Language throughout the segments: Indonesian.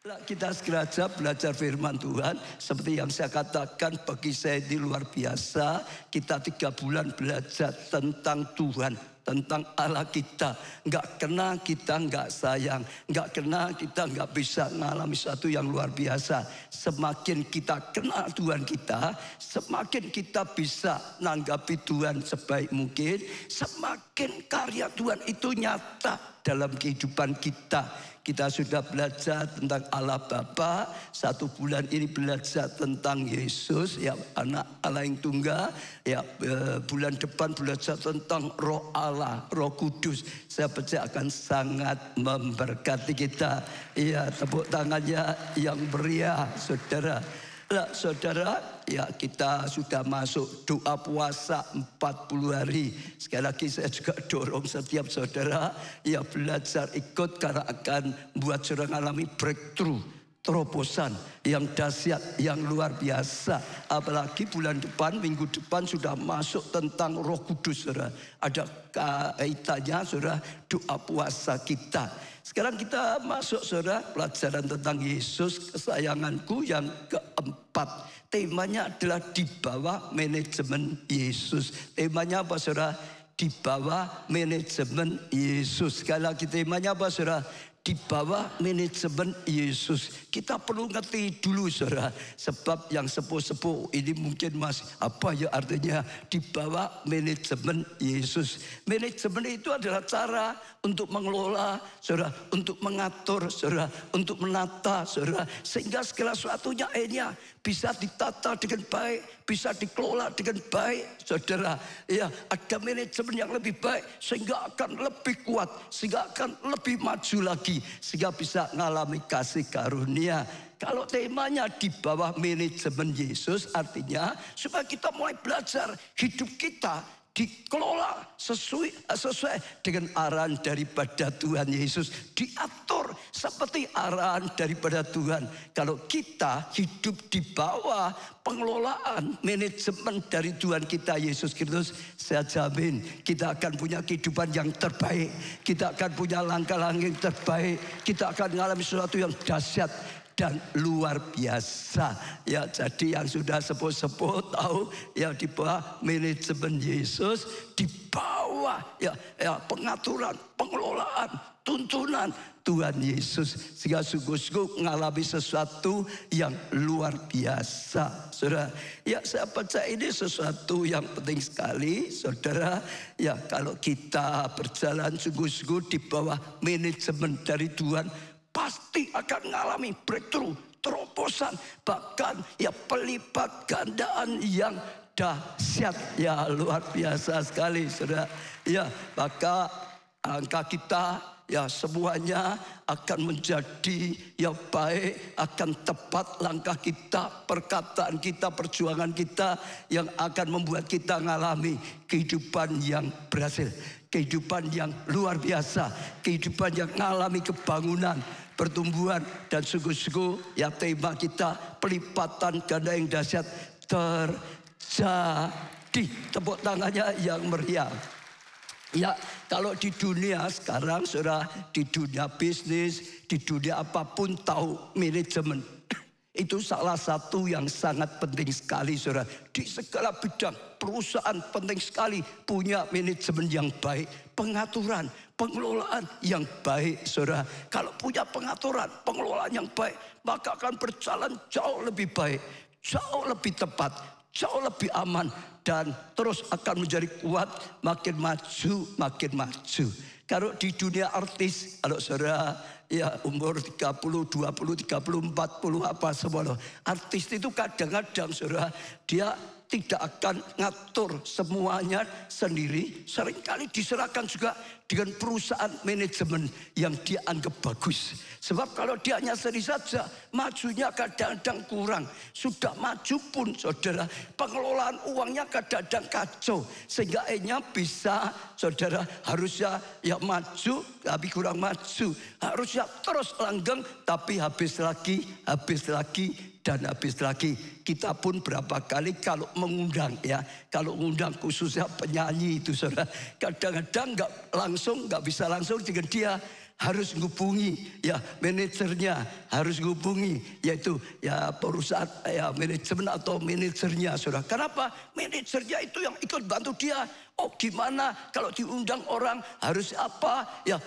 Kita segera saja belajar firman Tuhan. Seperti yang saya katakan, bagi saya ini luar biasa. Kita 3 bulan belajar tentang Tuhan, tentang Allah kita. Nggak kena kita nggak sayang, nggak kena kita nggak bisa mengalami sesuatu yang luar biasa. Semakin kita kenal Tuhan kita, semakin kita bisa nanggapi Tuhan sebaik mungkin. Semakin karya Tuhan itu nyata dalam kehidupan kita. Kita sudah belajar tentang Allah Bapa. 1 bulan ini belajar tentang Yesus, ya, anak Allah yang tunggal. Ya, bulan depan belajar tentang Roh Allah, Roh Kudus. Saya percaya akan sangat memberkati kita. Ya, tepuk tangannya yang meriah, saudara. Saudara, ya, kita sudah masuk doa puasa 40 hari. Sekali lagi saya juga dorong setiap saudara ya belajar ikut, karena akan buat saudara mengalami breakthrough, terobosan yang dahsyat, yang luar biasa. Apalagi bulan depan, minggu depan sudah masuk tentang Roh Kudus, saudara. Ada kaitannya, saudara, doa puasa kita. Sekarang kita masuk, saudara, pelajaran tentang Yesus, kesayanganku, yang keempat. Temanya adalah di bawah manajemen Yesus. Temanya apa, saudara? Di bawah manajemen Yesus. Sekali lagi, temanya apa, saudara? Di bawah manajemen Yesus. Kita perlu ngerti dulu, saudara. Sebab yang sepuh-sepuh ini mungkin masih apa ya artinya di bawah manajemen Yesus. Manajemen itu adalah cara untuk mengelola, saudara, untuk mengatur, saudara, untuk menata, saudara, sehingga segala sesuatunya akhirnya bisa ditata dengan baik, bisa dikelola dengan baik, saudara. Ya, ada manajemen yang lebih baik sehingga akan lebih kuat, sehingga akan lebih maju lagi, sehingga bisa mengalami kasih karunia. Kalau temanya di bawah manajemen Yesus, artinya supaya kita mulai belajar hidup kita dikelola sesuai dengan arahan daripada Tuhan Yesus, diatur seperti arahan daripada Tuhan. Kalau kita hidup di bawah pengelolaan manajemen dari Tuhan kita Yesus Kristus, saya jamin kita akan punya kehidupan yang terbaik, kita akan punya langkah-langkah yang terbaik, kita akan mengalami sesuatu yang dahsyat dan luar biasa. Ya, jadi yang sudah sepuh-sepuh tahu ya, di bawah manajemen Yesus, di bawah ya pengaturan, pengelolaan, tuntunan Tuhan Yesus, sehingga sungguh-sungguh mengalami sesuatu yang luar biasa, saudara. Ya, saya percaya ini sesuatu yang penting sekali, saudara. Ya, kalau kita berjalan sungguh-sungguh di bawah manajemen dari Tuhan, pasti akan mengalami breakthrough, terobosan, bahkan ya pelipat gandaan yang dahsyat. Ya, luar biasa sekali, saudara. Ya, maka angka kita ya semuanya akan menjadi yang baik, akan tepat langkah kita, perkataan kita, perjuangan kita, yang akan membuat kita mengalami kehidupan yang berhasil, kehidupan yang luar biasa, kehidupan yang mengalami kebangunan, pertumbuhan, dan sungguh-sungguh ya tema kita pelipatan ganda yang dahsyat terjadi. Tepuk tangannya yang meriah. Ya, kalau di dunia sekarang, saudara, di dunia bisnis, di dunia apapun, tahu manajemen itu salah satu yang sangat penting sekali, saudara. Di segala bidang perusahaan penting sekali punya manajemen yang baik, pengaturan, pengelolaan yang baik, saudara. Kalau punya pengaturan, pengelolaan yang baik, maka akan berjalan jauh lebih baik, jauh lebih tepat, jauh lebih aman, dan terus akan menjadi kuat, makin maju, makin maju. Kalau di dunia artis, kalau saudara ya umur 30, 20, 30, 40 apa semua, artis itu kadang-kadang, saudara, dia tidak akan ngatur semuanya sendiri. Seringkali diserahkan juga dengan perusahaan manajemen yang dia anggap bagus. Sebab kalau dia hanya sendiri saja, majunya kadang-kadang kurang. Sudah maju pun, saudara, pengelolaan uangnya kadang-kadang kacau, sehingga akhirnya bisa, saudara, harusnya ya maju tapi kurang maju, harusnya terus langgeng tapi habis lagi, dan habis lagi. Kita pun berapa kali kalau mengundang, ya, kalau mengundang khususnya penyanyi itu, saudara, kadang-kadang nggak bisa langsung dengan dia, harus menghubungi ya manajernya, harus menghubungi yaitu ya perusahaan ya manajemen atau manajernya, saudara. Kenapa? Manajernya itu yang ikut bantu dia. Oh gimana kalau diundang orang harus apa ya,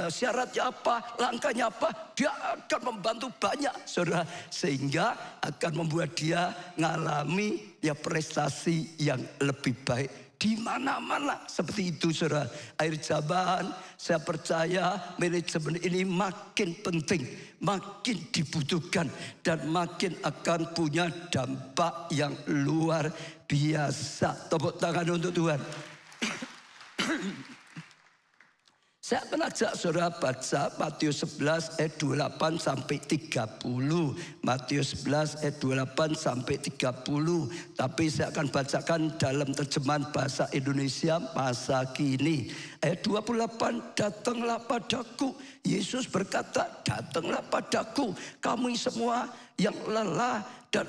syaratnya apa, langkahnya apa. Dia akan membantu banyak, saudara, sehingga akan membuat dia ngalami ya prestasi yang lebih baik di mana-mana. Seperti itu, saudara. Akhir zaman saya percaya manajemen ini makin penting, makin dibutuhkan, dan makin akan punya dampak yang luar biasa. Tepuk tangan untuk Tuhan. Saya akan ajak saudara baca Matius 11 ayat 28 sampai 30. Matius 11 ayat 28 sampai 30. Tapi saya akan bacakan dalam terjemahan bahasa Indonesia masa kini. Ayat 28, datanglah padaku. Yesus berkata, datanglah padaku kamu semua yang lelah dan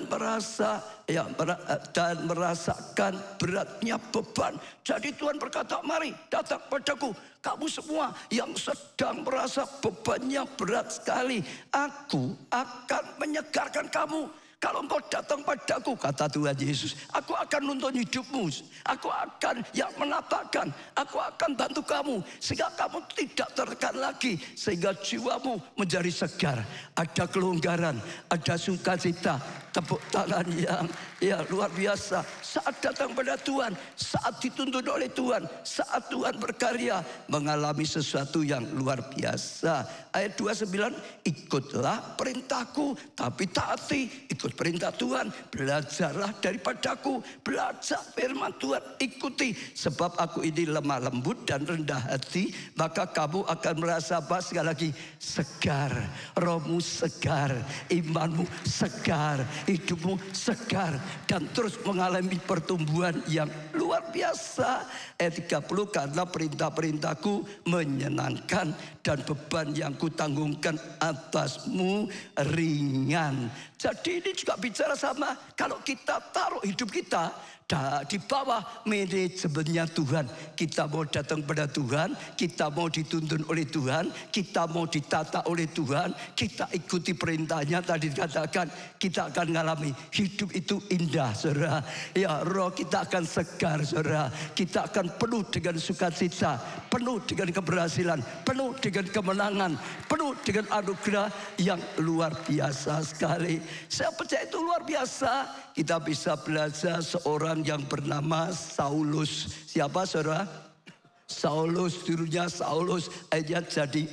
merasakan beratnya beban. Jadi Tuhan berkata, mari datang padaku kamu semua yang sedang merasa bebannya berat sekali. Aku akan menyegarkan kamu. Kalau engkau datang padaku, kata Tuhan Yesus, aku akan nuntun hidupmu. Aku akan yang menatakan, aku akan bantu kamu. Sehingga kamu tidak tertekan lagi. Sehingga jiwamu menjadi segar. Ada kelonggaran, ada sukacita. Tepuk tangan yang ya luar biasa. Saat datang pada Tuhan, saat dituntun oleh Tuhan, saat Tuhan berkarya, mengalami sesuatu yang luar biasa. Ayat 29, ikutlah perintahku, tapi taati. Ikut perintah Tuhan, belajarlah daripadaku, belajar firman Tuhan, ikuti. Sebab aku ini lemah lembut dan rendah hati, maka kamu akan merasa apa? Sekali lagi, segar. Rohmu segar, imanmu segar, hidupmu segar, dan terus mengalami pertumbuhan yang luar biasa. Ayat 30, karena perintah-perintahku menyenangkan dan beban yang kutanggungkan atasmu ringan. Jadi ini juga bicara sama kalau kita taruh hidup kita di bawah manajemennya Tuhan. Kita mau datang pada Tuhan, kita mau dituntun oleh Tuhan, kita mau ditata oleh Tuhan, kita ikuti perintahnya. Tadi dikatakan kita akan mengalami hidup itu indah, saudara. Ya, roh kita akan segar, saudara. Kita akan penuh dengan sukacita, penuh dengan keberhasilan, penuh dengan kemenangan, penuh dengan anugerah yang luar biasa sekali. Saya percaya itu luar biasa. Kita bisa belajar seorang yang bernama Saulus. Siapa, saudara? Saulus, dulunya Saulus, akhirnya jadi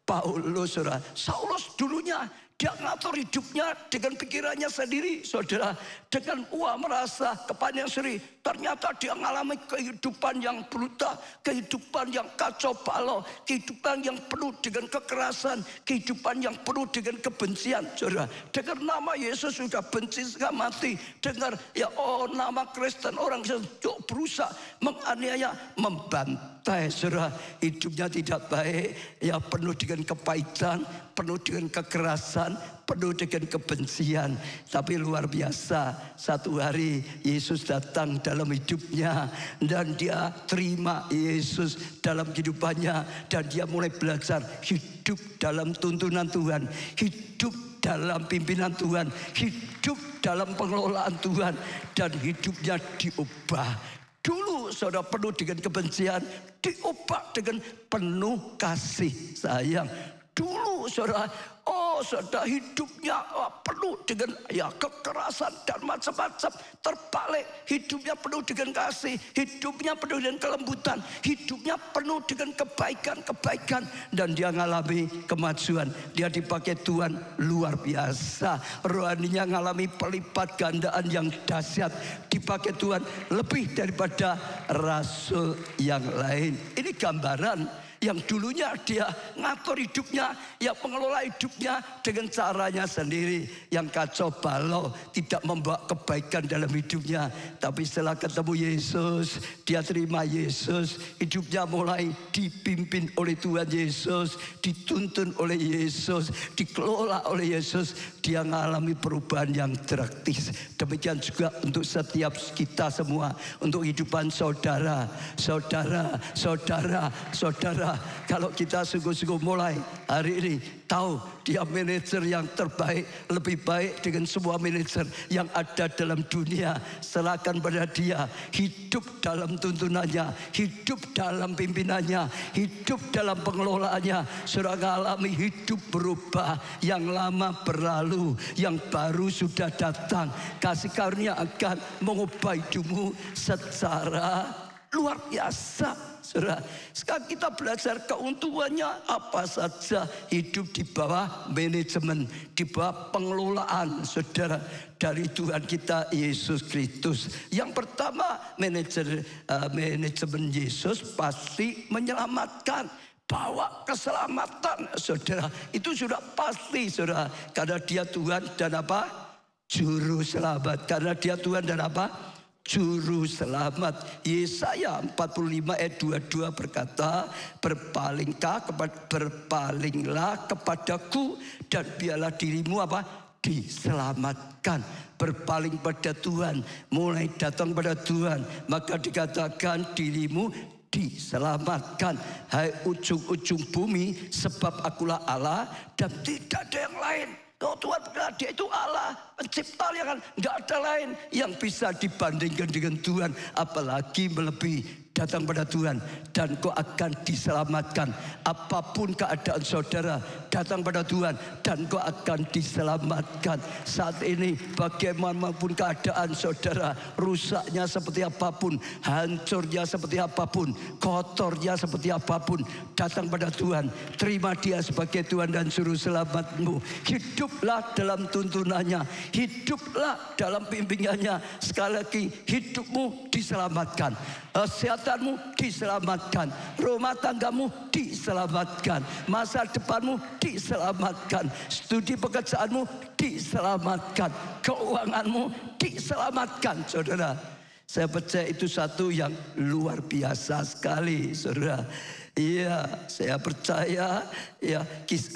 Paulus, saudara. Saulus dulunya dia ngatur hidupnya dengan pikirannya sendiri, saudara. Dengan merasa kepanjang sendiri. Ternyata dia mengalami kehidupan yang brutal, kehidupan yang kacau balau, kehidupan yang penuh dengan kekerasan, kehidupan yang penuh dengan kebencian, saudara. Dengar nama Yesus sudah benci setengah mati. Dengar ya, nama Kristen, orang yang berusaha menganiaya, membantai, saudara. Hidupnya tidak baik, ya penuh dengan kepahitan, penuh dengan kekerasan, penuh dengan kebencian. Tapi luar biasa, satu hari Yesus datang dalam hidupnya dan dia terima Yesus dalam kehidupannya, dan dia mulai belajar hidup dalam tuntunan Tuhan, hidup dalam pimpinan Tuhan, hidup dalam pengelolaan Tuhan, dan hidupnya diubah. Dulu saudara penuh dengan kebencian, diubah dengan penuh kasih sayang. Dulu saudara, saudara hidupnya penuh dengan kekerasan dan macam-macam. Terbalik, hidupnya penuh dengan kasih, hidupnya penuh dengan kelembutan, hidupnya penuh dengan kebaikan-kebaikan, dan dia mengalami kemajuan. Dia dipakai Tuhan luar biasa. Rohaninya mengalami pelipat gandaan yang dahsyat. Dipakai Tuhan lebih daripada rasul yang lain. Ini gambaran yang dulunya dia ngatur hidupnya, yang mengelola hidupnya dengan caranya sendiri, yang kacau balau, tidak membawa kebaikan dalam hidupnya. Tapi setelah ketemu Yesus, dia terima Yesus, hidupnya mulai dipimpin oleh Tuhan Yesus, dituntun oleh Yesus, dikelola oleh Yesus. Dia mengalami perubahan yang drastis. Demikian juga untuk setiap kita semua, untuk kehidupan saudara, saudara, kalau kita sungguh-sungguh mulai hari ini tahu dia manajer yang terbaik, lebih baik dengan semua manajer yang ada dalam dunia. Serahkan pada dia, hidup dalam tuntunannya, hidup dalam pimpinannya, hidup dalam pengelolaannya. Saudara alami hidup berubah, yang lama berlalu, yang baru sudah datang. Kasih karunia akan mengubah hidupmu secara luar biasa. Saudara, sekarang kita belajar keuntungannya apa saja hidup di bawah manajemen, di bawah pengelolaan, saudara, dari Tuhan kita Yesus Kristus. Yang pertama, manajemen Yesus pasti menyelamatkan. Bawa keselamatan, saudara, itu sudah pasti, saudara, karena dia Tuhan dan apa? Juru selamat. Karena dia Tuhan dan apa? Juru selamat. Yesaya 45 ayat 22 berkata, berpalinglah kepadaku dan biarlah dirimu apa? Diselamatkan. Berpaling pada Tuhan, mulai datang pada Tuhan, maka dikatakan dirimu diselamatkan. Hai ujung-ujung bumi, sebab akulah Allah dan tidak ada yang lain. Oh, Tuhan berkata dia itu Allah, pencipta yang kan nggak ada lain yang bisa dibandingkan dengan Tuhan, apalagi melebihi. Datang pada Tuhan dan kau akan diselamatkan. Apapun keadaan saudara, datang pada Tuhan dan kau akan diselamatkan. Saat ini bagaimanapun keadaan saudara, rusaknya seperti apapun, hancurnya seperti apapun, kotornya seperti apapun, datang pada Tuhan, terima dia sebagai Tuhan dan Juru selamatmu. Hiduplah dalam tuntunannya, hiduplah dalam bimbingannya. Sekali lagi, hidupmu diselamatkan, kesehatanmu diselamatkan, rumah tanggamu diselamatkan, masa depanmu diselamatkan, studi pekerjaanmu diselamatkan, keuanganmu diselamatkan. Saudara, saya percaya itu satu yang luar biasa sekali, saudara. Iya, saya percaya. Ya,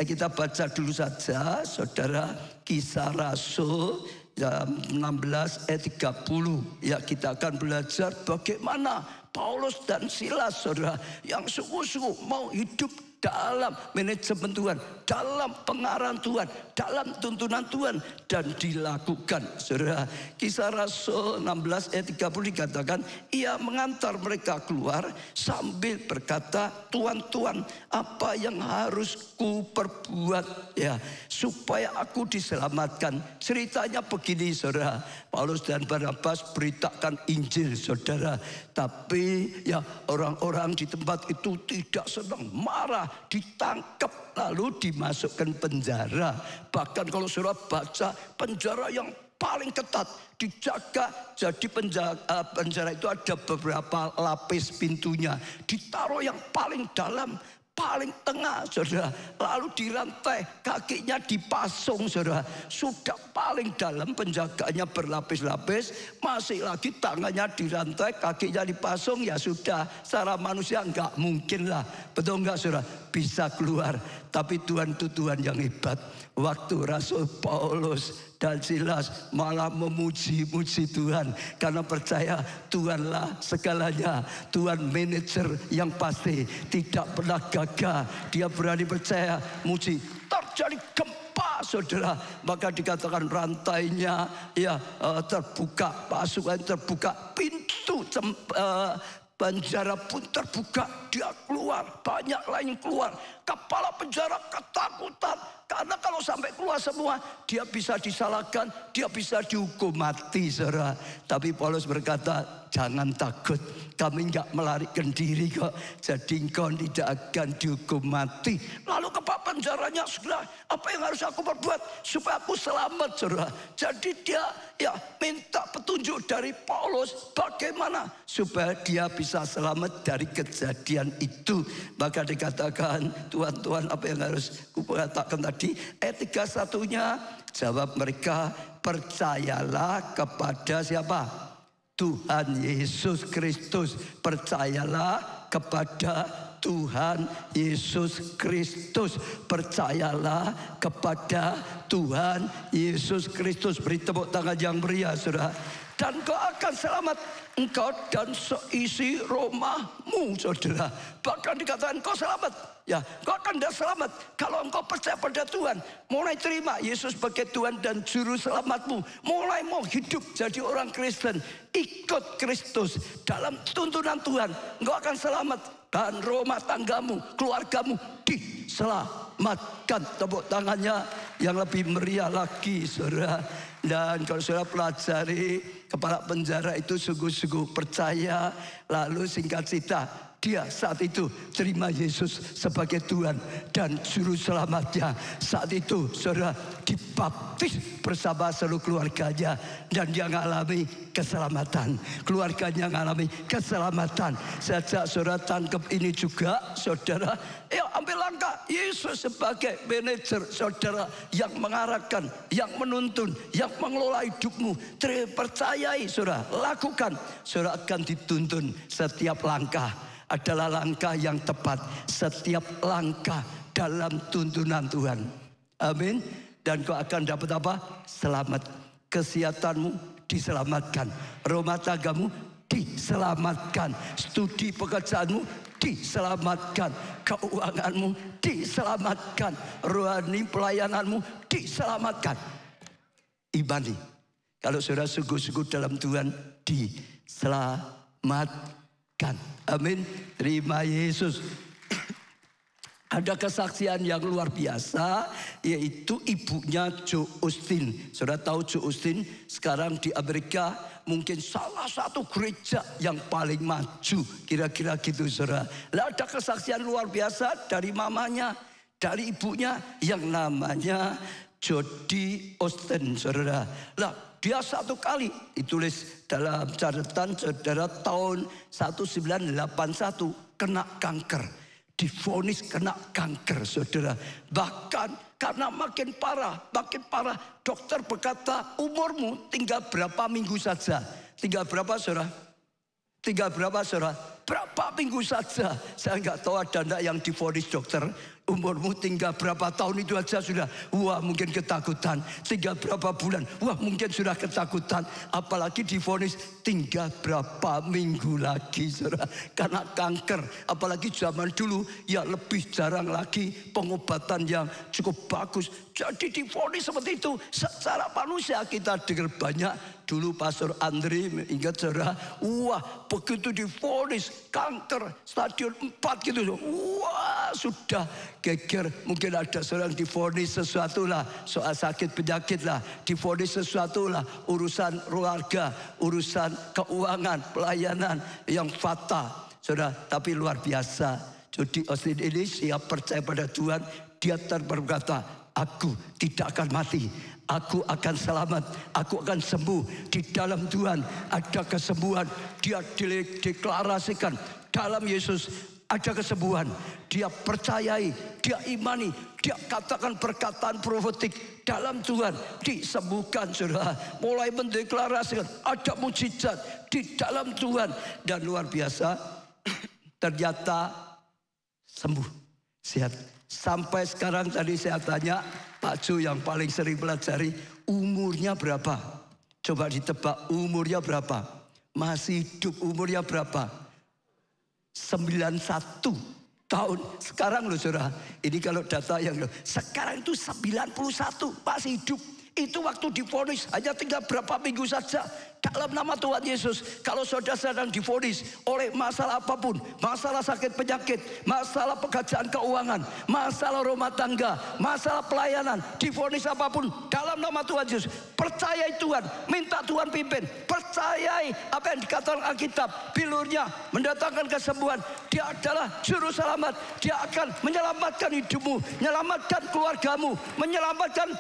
kita baca dulu saja, saudara, Kisah Rasul 16 ayat 30. Ya, kita akan belajar bagaimana Paulus dan Silas, saudara, yang sungguh-sungguh mau hidup dalam manajemen Tuhan, dalam pengarahan Tuhan, dalam tuntunan Tuhan, dan dilakukan. Saudara, Kisah Rasul 16 ayat 30 dikatakan, ia mengantar mereka keluar sambil berkata, Tuhan, Tuhan, apa yang harus ku perbuat ya supaya aku diselamatkan? Ceritanya begini, saudara. Paulus dan Barnabas beritakan Injil, saudara. Tapi ya orang-orang di tempat itu tidak senang, marah, ditangkap lalu dimasukkan penjara. Bahkan kalau saudara baca, penjara yang paling ketat dijaga. Jadi penjara itu ada beberapa lapis pintunya, ditaruh yang paling dalam, paling tengah, saudara. Lalu dirantai, kakinya dipasung, saudara. Sudah paling dalam, penjagaannya berlapis-lapis, masih lagi tangannya dirantai, kakinya dipasung. Ya sudah, secara manusia nggak mungkin lah, betul nggak, saudara, bisa keluar. Tapi Tuhan itu Tuhan yang hebat. Waktu Rasul Paulus dan Silas malah memuji-muji Tuhan, karena percaya Tuhanlah segalanya. Tuhan manajer yang pasti, tidak pernah gagal. Dia berani percaya, muji. Terjadi gempa, saudara, maka dikatakan rantainya ya terbuka, pasukan terbuka, pintu penjara pun terbuka, dia keluar, banyak lain keluar. Kepala penjara ketakutan, karena kalau sampai keluar semua, dia bisa disalahkan, dia bisa dihukum mati, saudara. Tapi Paulus berkata, jangan takut, kami nggak melarikan diri kok, jadi engkau tidak akan dihukum mati. Lalu kepala penjaranya, saudara, apa yang harus aku perbuat supaya aku selamat, saudara? Jadi dia ya minta petunjuk dari Paulus, bagaimana supaya dia bisa selamat dari kejadian itu. Maka dikatakan, Tuhan, apa yang harus kukatakan tadi? Ayat 31-nya, jawab mereka, percayalah kepada siapa? Tuhan Yesus Kristus. Percayalah kepada Tuhan Yesus Kristus. Percayalah kepada Tuhan Yesus Kristus. Beri tepuk tangan yang meriah, saudara. dan kau akan selamat, engkau dan seisi rumahmu, saudara. Bahkan dikatakan kau selamat, ya, kau akan selamat kalau engkau percaya pada Tuhan. Mulai terima Yesus sebagai Tuhan dan Juru Selamatmu. Mulai mau hidup jadi orang Kristen, ikut Kristus dalam tuntunan Tuhan, engkau akan selamat. Dan rumah tanggamu, keluargamu diselamatkan. Tepuk tangannya yang lebih meriah lagi, saudara. Dan kalau saudara pelajari, kepala penjara itu sungguh-sungguh percaya, lalu singkat cerita, dia saat itu terima Yesus sebagai Tuhan dan Juru Selamatnya. Saat itu saudara dibaptis bersama seluruh keluarganya, dan dia mengalami keselamatan. Keluarganya mengalami keselamatan. Sejak saudara tangkap ini juga, saudara, ambil langkah Yesus sebagai manajer saudara, yang mengarahkan, yang menuntun, yang mengelola hidupmu. Percayai saudara, lakukan, saudara akan dituntun. Setiap langkah adalah langkah yang tepat. Setiap langkah dalam tuntunan Tuhan. Amin. Dan kau akan dapat apa? Selamat. Kesehatanmu diselamatkan. Rumah tanggamu diselamatkan. Studi pekerjaanmu diselamatkan. Keuanganmu diselamatkan. Rohani pelayananmu diselamatkan. Imani. Kalau saudara sungguh-sungguh dalam Tuhan, diselamatkan. Amin. Terima Yesus. Ada kesaksian yang luar biasa, yaitu ibunya Joe Austin. Saudara tahu Joe Austin sekarang di Amerika mungkin salah satu gereja yang paling maju, kira-kira gitu, saudara. Lah ada kesaksian luar biasa dari mamanya, dari ibunya yang namanya Jody Austin, saudara. Lah dia satu kali ditulis dalam catatan saudara, tahun 1981 kena kanker. Divonis kena kanker, saudara. Bahkan karena makin parah, dokter berkata umurmu tinggal berapa minggu saja. Tinggal berapa, saudara? Tinggal berapa, saudara? Berapa minggu saja. Saya nggak tahu ada enggak yang divonis dokter, umurmu tinggal berapa tahun itu aja sudah, wah mungkin ketakutan. Tinggal berapa bulan, wah mungkin sudah ketakutan. Apalagi divonis tinggal berapa minggu lagi, saudara, karena kanker. Apalagi zaman dulu ya lebih jarang lagi pengobatan yang cukup bagus. Jadi divonis seperti itu. Secara manusia kita dengar banyak. Dulu Pastor Andri, ingat saudara, wah begitu divonis kanker stadium 4 gitu, wah sudah geger. Mungkin ada seorang divonis sesuatu lah, soal sakit penyakit lah, divonis sesuatu lah, urusan keluarga, urusan keuangan, pelayanan yang fatal, saudara. Tapi luar biasa, jadi Austin ini siap percaya pada Tuhan. Dia berkata, aku tidak akan mati, aku akan selamat, aku akan sembuh. Di dalam Tuhan ada kesembuhan. Dia deklarasikan dalam Yesus ada kesembuhan. Dia percayai, dia imani, dia katakan perkataan profetik dalam Tuhan, disembuhkan, saudara. Mulai mendeklarasikan ada mujizat di dalam Tuhan. Dan luar biasa, ternyata sembuh, sehat. Sampai sekarang tadi saya tanya Pak Jo yang paling sering pelajari, umurnya berapa? Coba ditebak umurnya berapa? Masih hidup umurnya berapa? 91 tahun. Sekarang loh, saudara, ini kalau data yang sekarang itu 91 masih hidup. Itu waktu divonis hanya tinggal berapa minggu saja. Dalam nama Tuhan Yesus, kalau saudara sedang divonis oleh masalah apapun, masalah sakit penyakit, masalah pekerjaan keuangan, masalah rumah tangga, masalah pelayanan, divonis apapun, dalam nama Tuhan Yesus, percayai Tuhan, minta Tuhan pimpin, percayai apa yang dikatakan Alkitab, bilurnya mendatangkan kesembuhan. Dia adalah juru selamat. Dia akan menyelamatkan hidupmu, menyelamatkan keluargamu, menyelamatkan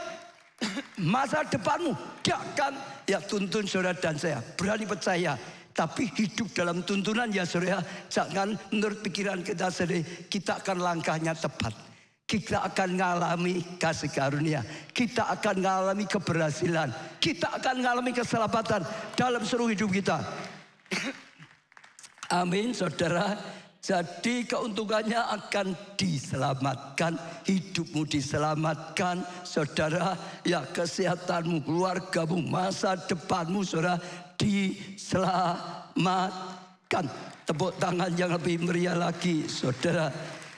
masa depanmu. Dia akan tuntun saudara dan saya. Berani percaya. Tapi hidup dalam tuntunan ya saudara. Jangan menurut pikiran kita sendiri. Kita akan langkahnya tepat. Kita akan mengalami kasih karunia. Kita akan mengalami keberhasilan. Kita akan mengalami keselamatan dalam seluruh hidup kita. Amin, saudara. Jadi keuntungannya akan diselamatkan, hidupmu diselamatkan, saudara. Ya, kesehatanmu, keluargamu, masa depanmu, saudara, diselamatkan. Tepuk tangan yang lebih meriah lagi, saudara.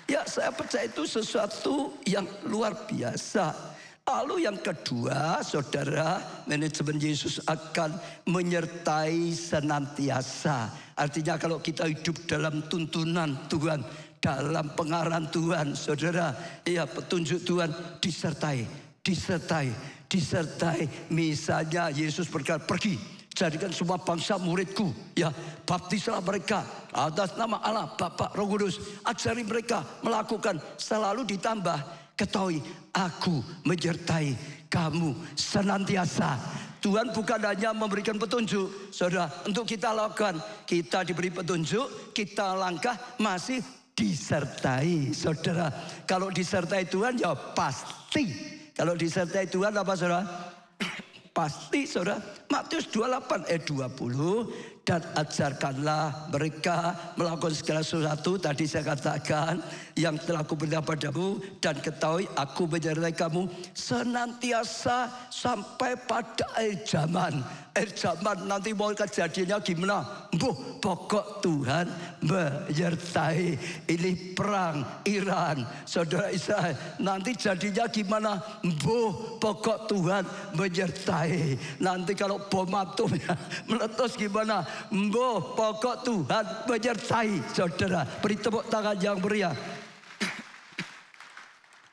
Ya, saya percaya itu sesuatu yang luar biasa. Lalu yang kedua, saudara, manajemen Yesus akan menyertai senantiasa. Artinya kalau kita hidup dalam tuntunan Tuhan, dalam pengarahan Tuhan, saudara, ya petunjuk Tuhan disertai. Misalnya Yesus berkata, pergi, jadikan semua bangsa muridku, ya, baptislah mereka atas nama Allah, Bapa, Roh Kudus, ajari mereka melakukan, selalu ditambah, ketahui aku menyertai kamu senantiasa. Tuhan bukan hanya memberikan petunjuk, saudara, untuk kita lakukan. Kita diberi petunjuk, kita langkah, masih disertai, saudara. Kalau disertai Tuhan, ya pasti. Kalau disertai Tuhan apa, saudara? Pasti, saudara. Matius 28 ayat 20. Dan ajarkanlah mereka melakukan segala sesuatu. Tadi saya katakan yang telah kuberitahu padamu. Dan ketahui aku menyertai kamu senantiasa sampai pada akhir zaman. Akhir zaman nanti mau kejadiannya gimana? Pokok Tuhan menyertai. Ini perang Iran, saudara Israel. Nanti jadinya gimana? Pokok Tuhan menyertai. Nanti kalau bom atomnya meletus gimana? Pokok Tuhan menyertai, saudara. Beri tepuk tangan yang meriah.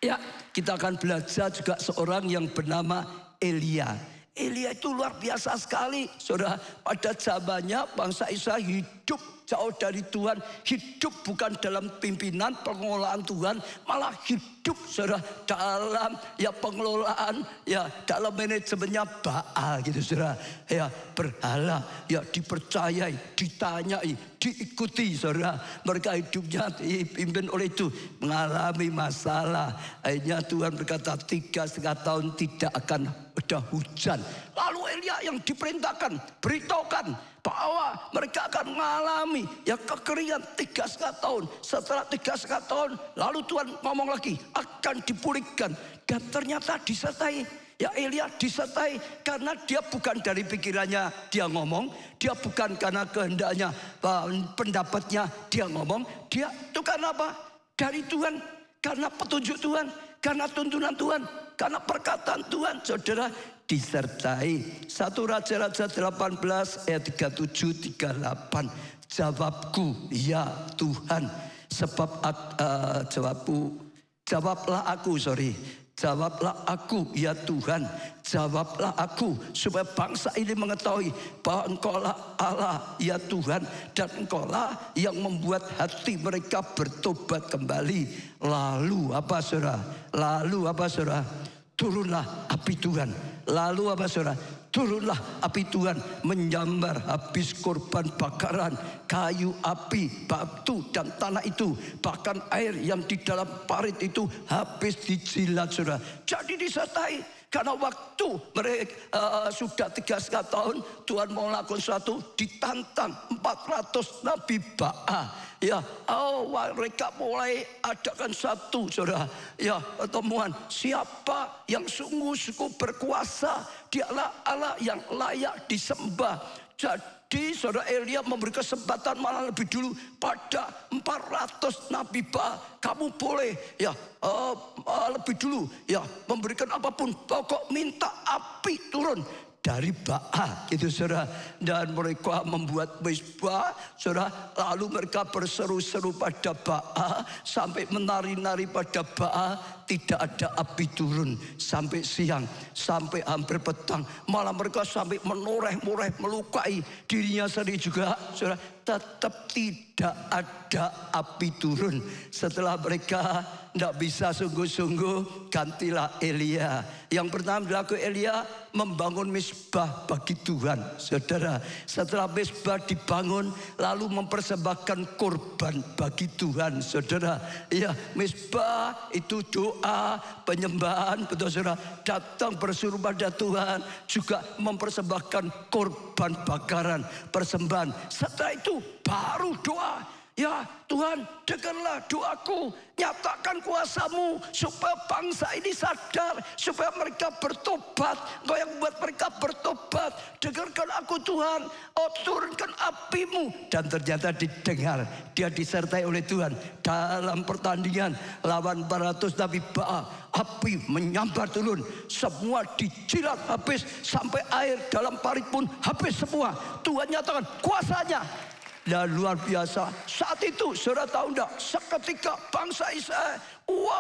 Ya, kita akan belajar juga seorang yang bernama Elia. Elia itu luar biasa sekali, saudara. Pada zamannya bangsa Israel hidup jauh dari Tuhan, hidup bukan dalam pimpinan pengelolaan Tuhan, malah hidup, saudara, dalam ya pengelolaan, ya dalam manajemennya Baal gitu, saudara. Ya berhala, ya dipercayai, ditanyai, diikuti, saudara. Mereka hidupnya dipimpin oleh itu, mengalami masalah. Akhirnya Tuhan berkata 3,5 tahun tidak akan ada hujan. Lalu Elia yang diperintahkan, beritahukan bahwa mereka akan mengalami ya kekeringan 3,5 tahun. Setelah 3,5 tahun, lalu Tuhan ngomong lagi akan dipulihkan. Dan ternyata disertai. Ya Elia disertai karena dia bukan dari pikirannya dia ngomong, dia bukan karena kehendaknya, pendapatnya dia ngomong, dia itu karena apa? Dari Tuhan, karena petunjuk Tuhan, karena tuntunan Tuhan, karena perkataan Tuhan, saudara, disertai. 1 Raja-Raja 18 ayat 37-38. Jawabku, ya Tuhan, sebab jawablah aku, ya Tuhan, jawablah aku, supaya bangsa ini mengetahui bahwa Engkaulah Allah, ya Tuhan, dan Engkaulah yang membuat hati mereka bertobat kembali. Lalu apa, saudara? Turunlah api Tuhan. Lalu apa, saudara? Turunlah api Tuhan menyambar habis korban bakaran, kayu api, batu dan tanah itu. Bahkan air yang di dalam parit itu habis dijilat, saudara. Jadi disertai. Karena waktu mereka sudah 3,5 tahun, Tuhan mau lakukan sesuatu, ditantang 400 nabi Baal. Ya, mereka mulai adakan satu, saudara, ya, pertemuan. Siapa yang sungguh-sungguh berkuasa, dialah Allah yang layak disembah. Jadi saudara, Elia memberi kesempatan malah lebih dulu pada 400 nabi Baal. Kamu boleh ya lebih dulu ya memberikan apapun, pokok minta api turun dari Baal gitu, saudara. Dan mereka membuat mezbah, saudara. Lalu mereka berseru-seru pada Baal, sampai menari-nari pada Baal. Tidak ada api turun sampai siang, sampai hampir petang. Malah mereka sampai menoreh-noreh, melukai dirinya sendiri juga, saudara. Tetap tidak ada api turun. Setelah mereka tidak bisa sungguh-sungguh, gantilah Elia. Yang pertama dilakukan Elia, membangun mezbah bagi Tuhan, saudara. Setelah mezbah dibangun, lalu mempersembahkan korban bagi Tuhan, saudara. Ya, mezbah itu doa, penyembahan, betul, saudara. Datang berseru pada Tuhan, juga mempersembahkan korban bakaran, persembahan. Setelah itu baru doa. Ya Tuhan, dengarlah doaku, nyatakan kuasa-Mu supaya bangsa ini sadar, supaya mereka bertobat. Engkau yang membuat mereka bertobat. Dengarkan aku Tuhan, oh turunkan api-Mu. Dan ternyata didengar, dia disertai oleh Tuhan. Dalam pertandingan lawan 400 Nabi Baal, api menyambar turun, semua dijilat habis, sampai air dalam parit pun habis semua. Tuhan nyatakan kuasanya. Dan luar biasa, saat itu saudara tahu enggak, seketika bangsa Israel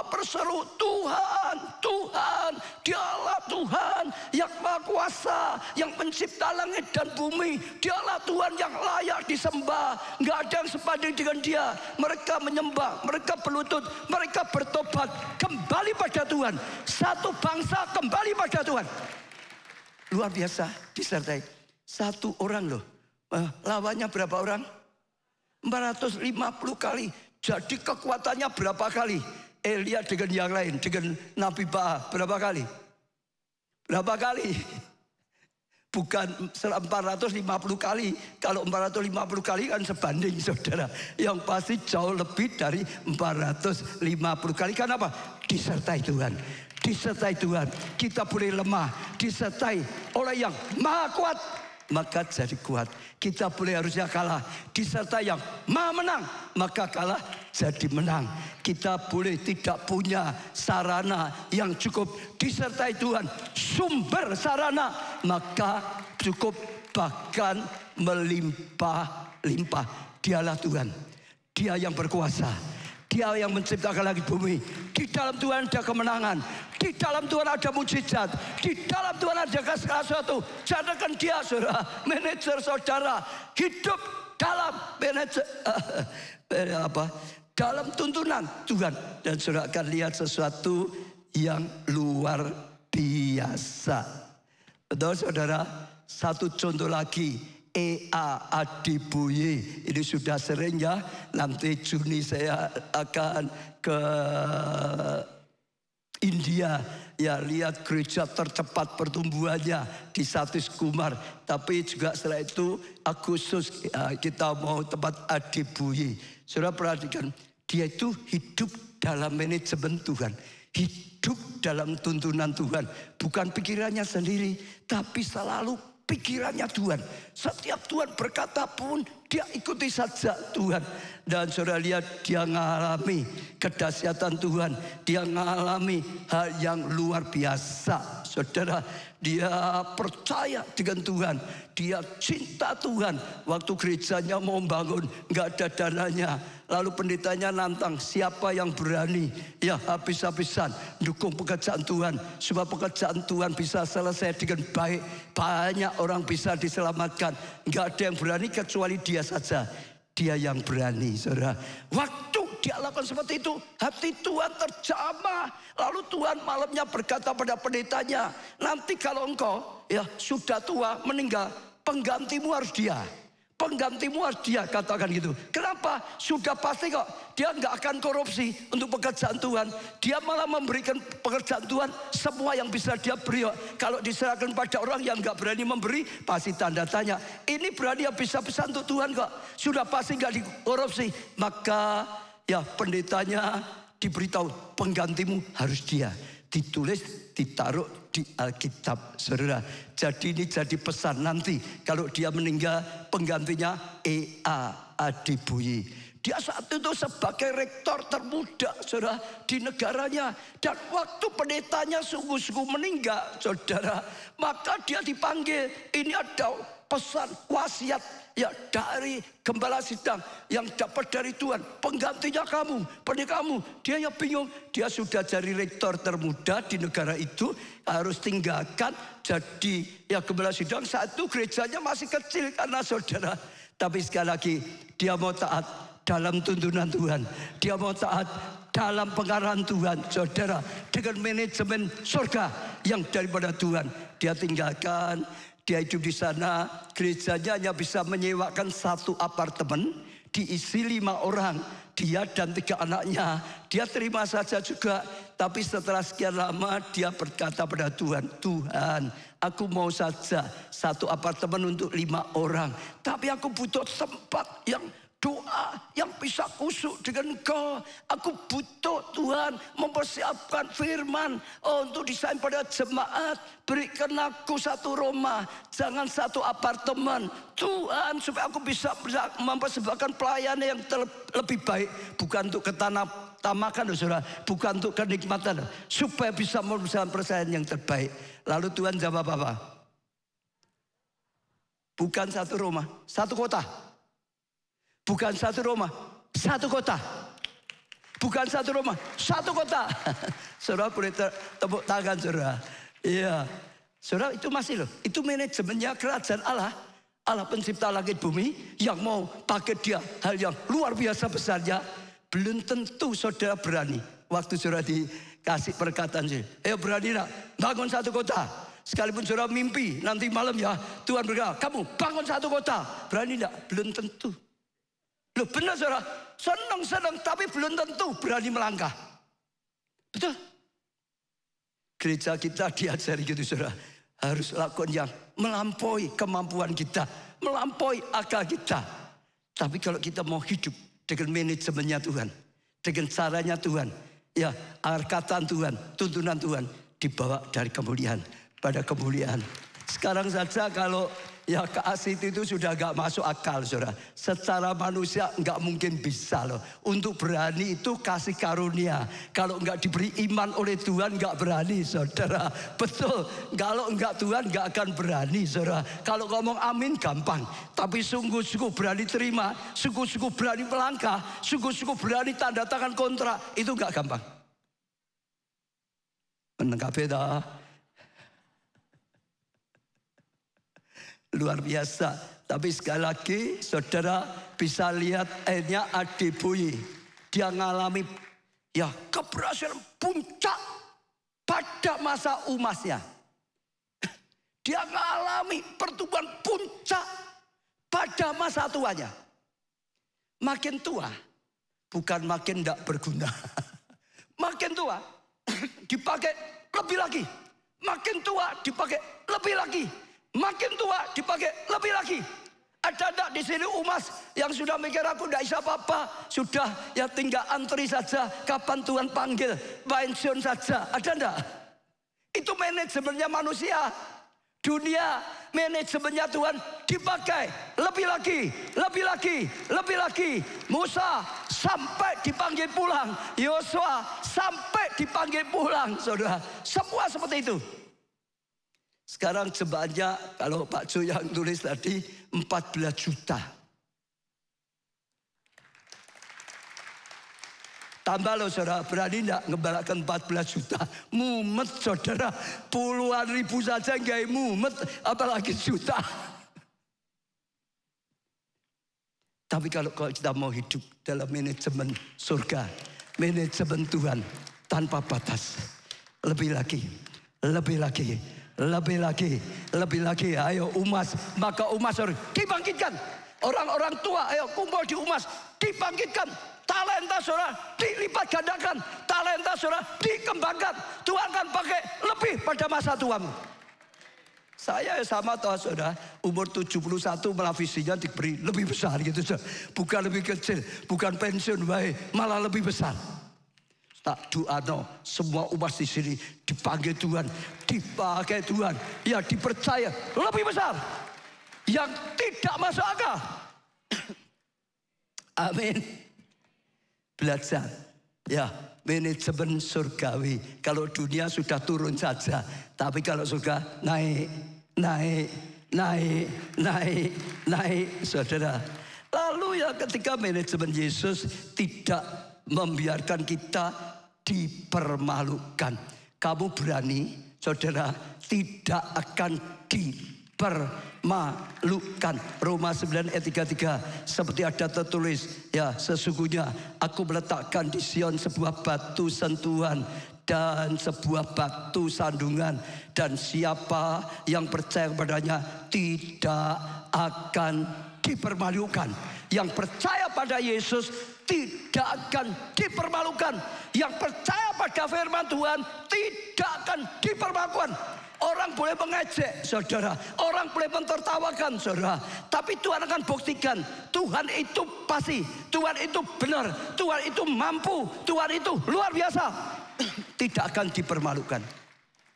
berseru, Tuhan, Tuhan, Dialah Tuhan yang Maha Kuasa, yang pencipta langit dan bumi. Dialah Tuhan yang layak disembah, nggak ada yang sebanding dengan Dia. Mereka menyembah, mereka berlutut, mereka bertobat, kembali pada Tuhan. Satu bangsa kembali pada Tuhan. Luar biasa, disertai satu orang loh. Lawannya berapa orang? 450 kali. Jadi kekuatannya berapa kali? Elia dengan yang lain, dengan Nabi Baal berapa kali? Berapa kali? Bukan 450 kali. Kalau 450 kali kan sebanding saudara. Yang pasti jauh lebih dari 450 kali. Kenapa? Disertai Tuhan. Disertai Tuhan. Kita boleh lemah, disertai oleh yang Maha Kuat, maka jadi kuat. Kita boleh harusnya kalah, disertai yang Maha Menang, maka kalah jadi menang. Kita boleh tidak punya sarana yang cukup, disertai Tuhan sumber sarana, maka cukup, bahkan melimpah-limpah. Dialah Tuhan, Dia yang berkuasa, Dia yang menciptakan langit bumi. Di dalam Tuhan ada kemenangan, di dalam Tuhan ada mujizat, di dalam Tuhan ada segala sesuatu. Jadikan Dia saudara, manajer saudara, hidup dalam dalam tuntunan Tuhan. Dan saudara akan lihat sesuatu yang luar biasa. Betul saudara? Satu contoh lagi. Ea Adibuye, ini sudah sering ya. Nanti Juni saya akan ke India, ya lihat gereja tercepat pertumbuhannya di Satis Kumar. Tapi juga setelah itu Agustus ya, kita mau tempat Adibuye. Saudara perhatikan, dia itu hidup dalam manajemen Tuhan, hidup dalam tuntunan Tuhan, bukan pikirannya sendiri, tapi selalu pikirannya Tuhan. Setiap Tuhan berkata pun dia ikuti saja Tuhan. Dan saudara lihat dia mengalami kedahsyatan Tuhan, dia mengalami hal yang luar biasa. Saudara, dia percaya dengan Tuhan, dia cinta Tuhan. Waktu gerejanya mau bangun nggak ada dananya, lalu pendetanya nantang, siapa yang berani ya habis-habisan dukung pekerjaan Tuhan supaya pekerjaan Tuhan bisa selesai dengan baik, banyak orang bisa diselamatkan. Nggak ada yang berani kecuali dia saja. Dia yang berani, saudara. Waktu dia lakukan seperti itu, hati Tuhan terjamah. Lalu Tuhan malamnya berkata pada pendetanya, nanti kalau engkau ya sudah tua meninggal, penggantimu harus dia. Penggantimu harus dia, katakan gitu. Kenapa? Sudah pasti kok dia nggak akan korupsi untuk pekerjaan Tuhan. Dia malah memberikan pekerjaan Tuhan semua yang bisa dia beri. Kalau diserahkan pada orang yang nggak berani memberi, pasti tanda tanya. Ini berani habis-habisan untuk Tuhan kok. Sudah pasti nggak dikorupsi. Maka ya pendetanya diberitahu penggantimu harus dia. Ditulis, ditaruh di Alkitab, saudara. Jadi ini jadi pesan nanti kalau dia meninggal, penggantinya Ea Adibuye. Dia saat itu sebagai rektor termuda, saudara, di negaranya. Dan waktu pendetanya sungguh-sungguh meninggal, saudara, maka dia dipanggil. Ini ada pesan wasiat ya dari gembala sidang yang dapat dari Tuhan. Penggantinya kamu, pendeta kamu. Dia ya bingung. Dia sudah jadi rektor termuda di negara itu, harus tinggalkan jadi ya gembala sidang. Saat itu gerejanya masih kecil karena saudara. Tapi sekali lagi dia mau taat dalam tuntunan Tuhan. Dia mau taat dalam pengarahan Tuhan, saudara, dengan manajemen surga yang daripada Tuhan. Dia tinggalkan. Dia hidup di sana, gerejanya hanya bisa menyewakan satu apartemen, diisi 5 orang, dia dan 3 anaknya. Dia terima saja juga, tapi setelah sekian lama dia berkata pada Tuhan, Tuhan, aku mau saja satu apartemen untuk 5 orang, tapi aku butuh tempat yang doa yang bisa kusuk dengan Engkau. Aku butuh Tuhan mempersiapkan firman untuk disampaikan pada jemaat. Berikan aku satu rumah, jangan satu apartemen. Tuhan, supaya aku bisa mempersembahkan pelayanan yang lebih baik. Bukan untuk ketamakan, saudara. Bukan untuk kenikmatan. Supaya bisa mempersembahkan pelayanan yang terbaik. Lalu Tuhan jawab apa? Bukan satu rumah, satu kota. Bukan satu rumah, satu kota. Bukan satu rumah, satu kota. Saudara boleh tepuk tangan, saudara. Iya, saudara, itu masih loh. Itu manajemennya kerajaan Allah. Allah pencipta langit bumi yang mau pakai dia hal yang luar biasa besarnya. Belum tentu saudara berani. Waktu saudara dikasih perkataan sih, ayo berani nak bangun satu kota. Sekalipun saudara mimpi nanti malam ya Tuhan berkata, kamu bangun satu kota. Berani enggak? Belum tentu. Loh benar saudara, senang-senang tapi belum tentu berani melangkah. Betul. Gereja kita diajari gitu saudara. Harus lakukan yang melampaui kemampuan kita. Melampaui akal kita. Tapi kalau kita mau hidup dengan manajemennya Tuhan. Dengan caranya Tuhan. Ya, arkataan Tuhan, tuntunan Tuhan. Dibawa dari kemuliaan pada kemuliaan. Sekarang saja kalau ya kasih itu sudah gak masuk akal saudara. Secara manusia gak mungkin bisa loh. Untuk berani itu kasih karunia. Kalau gak diberi iman oleh Tuhan gak berani saudara. Betul. Kalau enggak Tuhan gak akan berani saudara. Kalau ngomong amin gampang. Tapi sungguh-sungguh berani terima. Sungguh-sungguh berani melangkah. Sungguh-sungguh berani tanda tangan kontrak. Itu gak gampang. Menengah beda. Luar biasa. Tapi sekali lagi saudara bisa lihat akhirnya Adeboye. Dia ngalami ya keberhasilan puncak pada masa umasnya. Dia ngalami pertumbuhan puncak pada masa tuanya. Makin tua bukan makin tidak berguna. Makin tua dipakai lebih lagi. Makin tua dipakai lebih lagi. Makin tua dipakai lebih lagi. Ada enggak di sini umas yang sudah mikir aku enggak bisa apa-apa, sudah ya tinggal antri saja kapan Tuhan panggil, pensiun saja. Ada enggak? Itu manajemennya manusia. Dunia manajemennya Tuhan dipakai lebih lagi, lebih lagi, lebih lagi. Musa sampai dipanggil pulang, Yosua sampai dipanggil pulang, saudara. Semua seperti itu. Sekarang jemaatnya kalau Pak Jo yang tulis tadi 14 juta. Tambah loh saudara, berani enggak ngebalakan 14 juta? Mumet saudara, puluhan ribu saja enggak mumet, apalagi juta. Tapi kalau kita mau hidup dalam manajemen surga, manajemen Tuhan tanpa batas. Lebih lagi, lebih lagi. Lebih lagi, lebih lagi. Ayo umas, maka umas harus dibangkitkan. Orang-orang tua, ayo kumpul di umas, dibangkitkan. Talenta saudara dilipat gandakan. Talenta saudara dikembangkan. Tuhan akan pakai lebih pada masa tuamu. Saya sama toh saudara, umur 71 malah visinya diberi lebih besar gitu saudara. Bukan lebih kecil, bukan pensiun baik, malah lebih besar. Tak doa no, semua umat di sini dipanggil Tuhan, dipakai Tuhan, ya dipercaya lebih besar, yang tidak masuk akal. Amin. Belajar, ya manajemen surgawi. Kalau dunia sudah turun saja, tapi kalau surga naik, naik, naik, naik, naik, saudara. Lalu ya ketika manajemen Yesus tidak membiarkan kita dipermalukan. Kamu berani, saudara, tidak akan dipermalukan. Roma 9 ayat 33 seperti ada tertulis, ya sesungguhnya aku meletakkan di Sion sebuah batu sentuhan dan sebuah batu sandungan, dan siapa yang percaya kepadanya tidak akan dipermalukan. Yang percaya pada Yesus tidak akan dipermalukan. Yang percaya pada firman Tuhan tidak akan dipermalukan. Orang boleh mengejek, saudara. Orang boleh mentertawakan, saudara. Tapi Tuhan akan buktikan, Tuhan itu pasti, Tuhan itu benar, Tuhan itu mampu, Tuhan itu luar biasa. Tidak akan dipermalukan.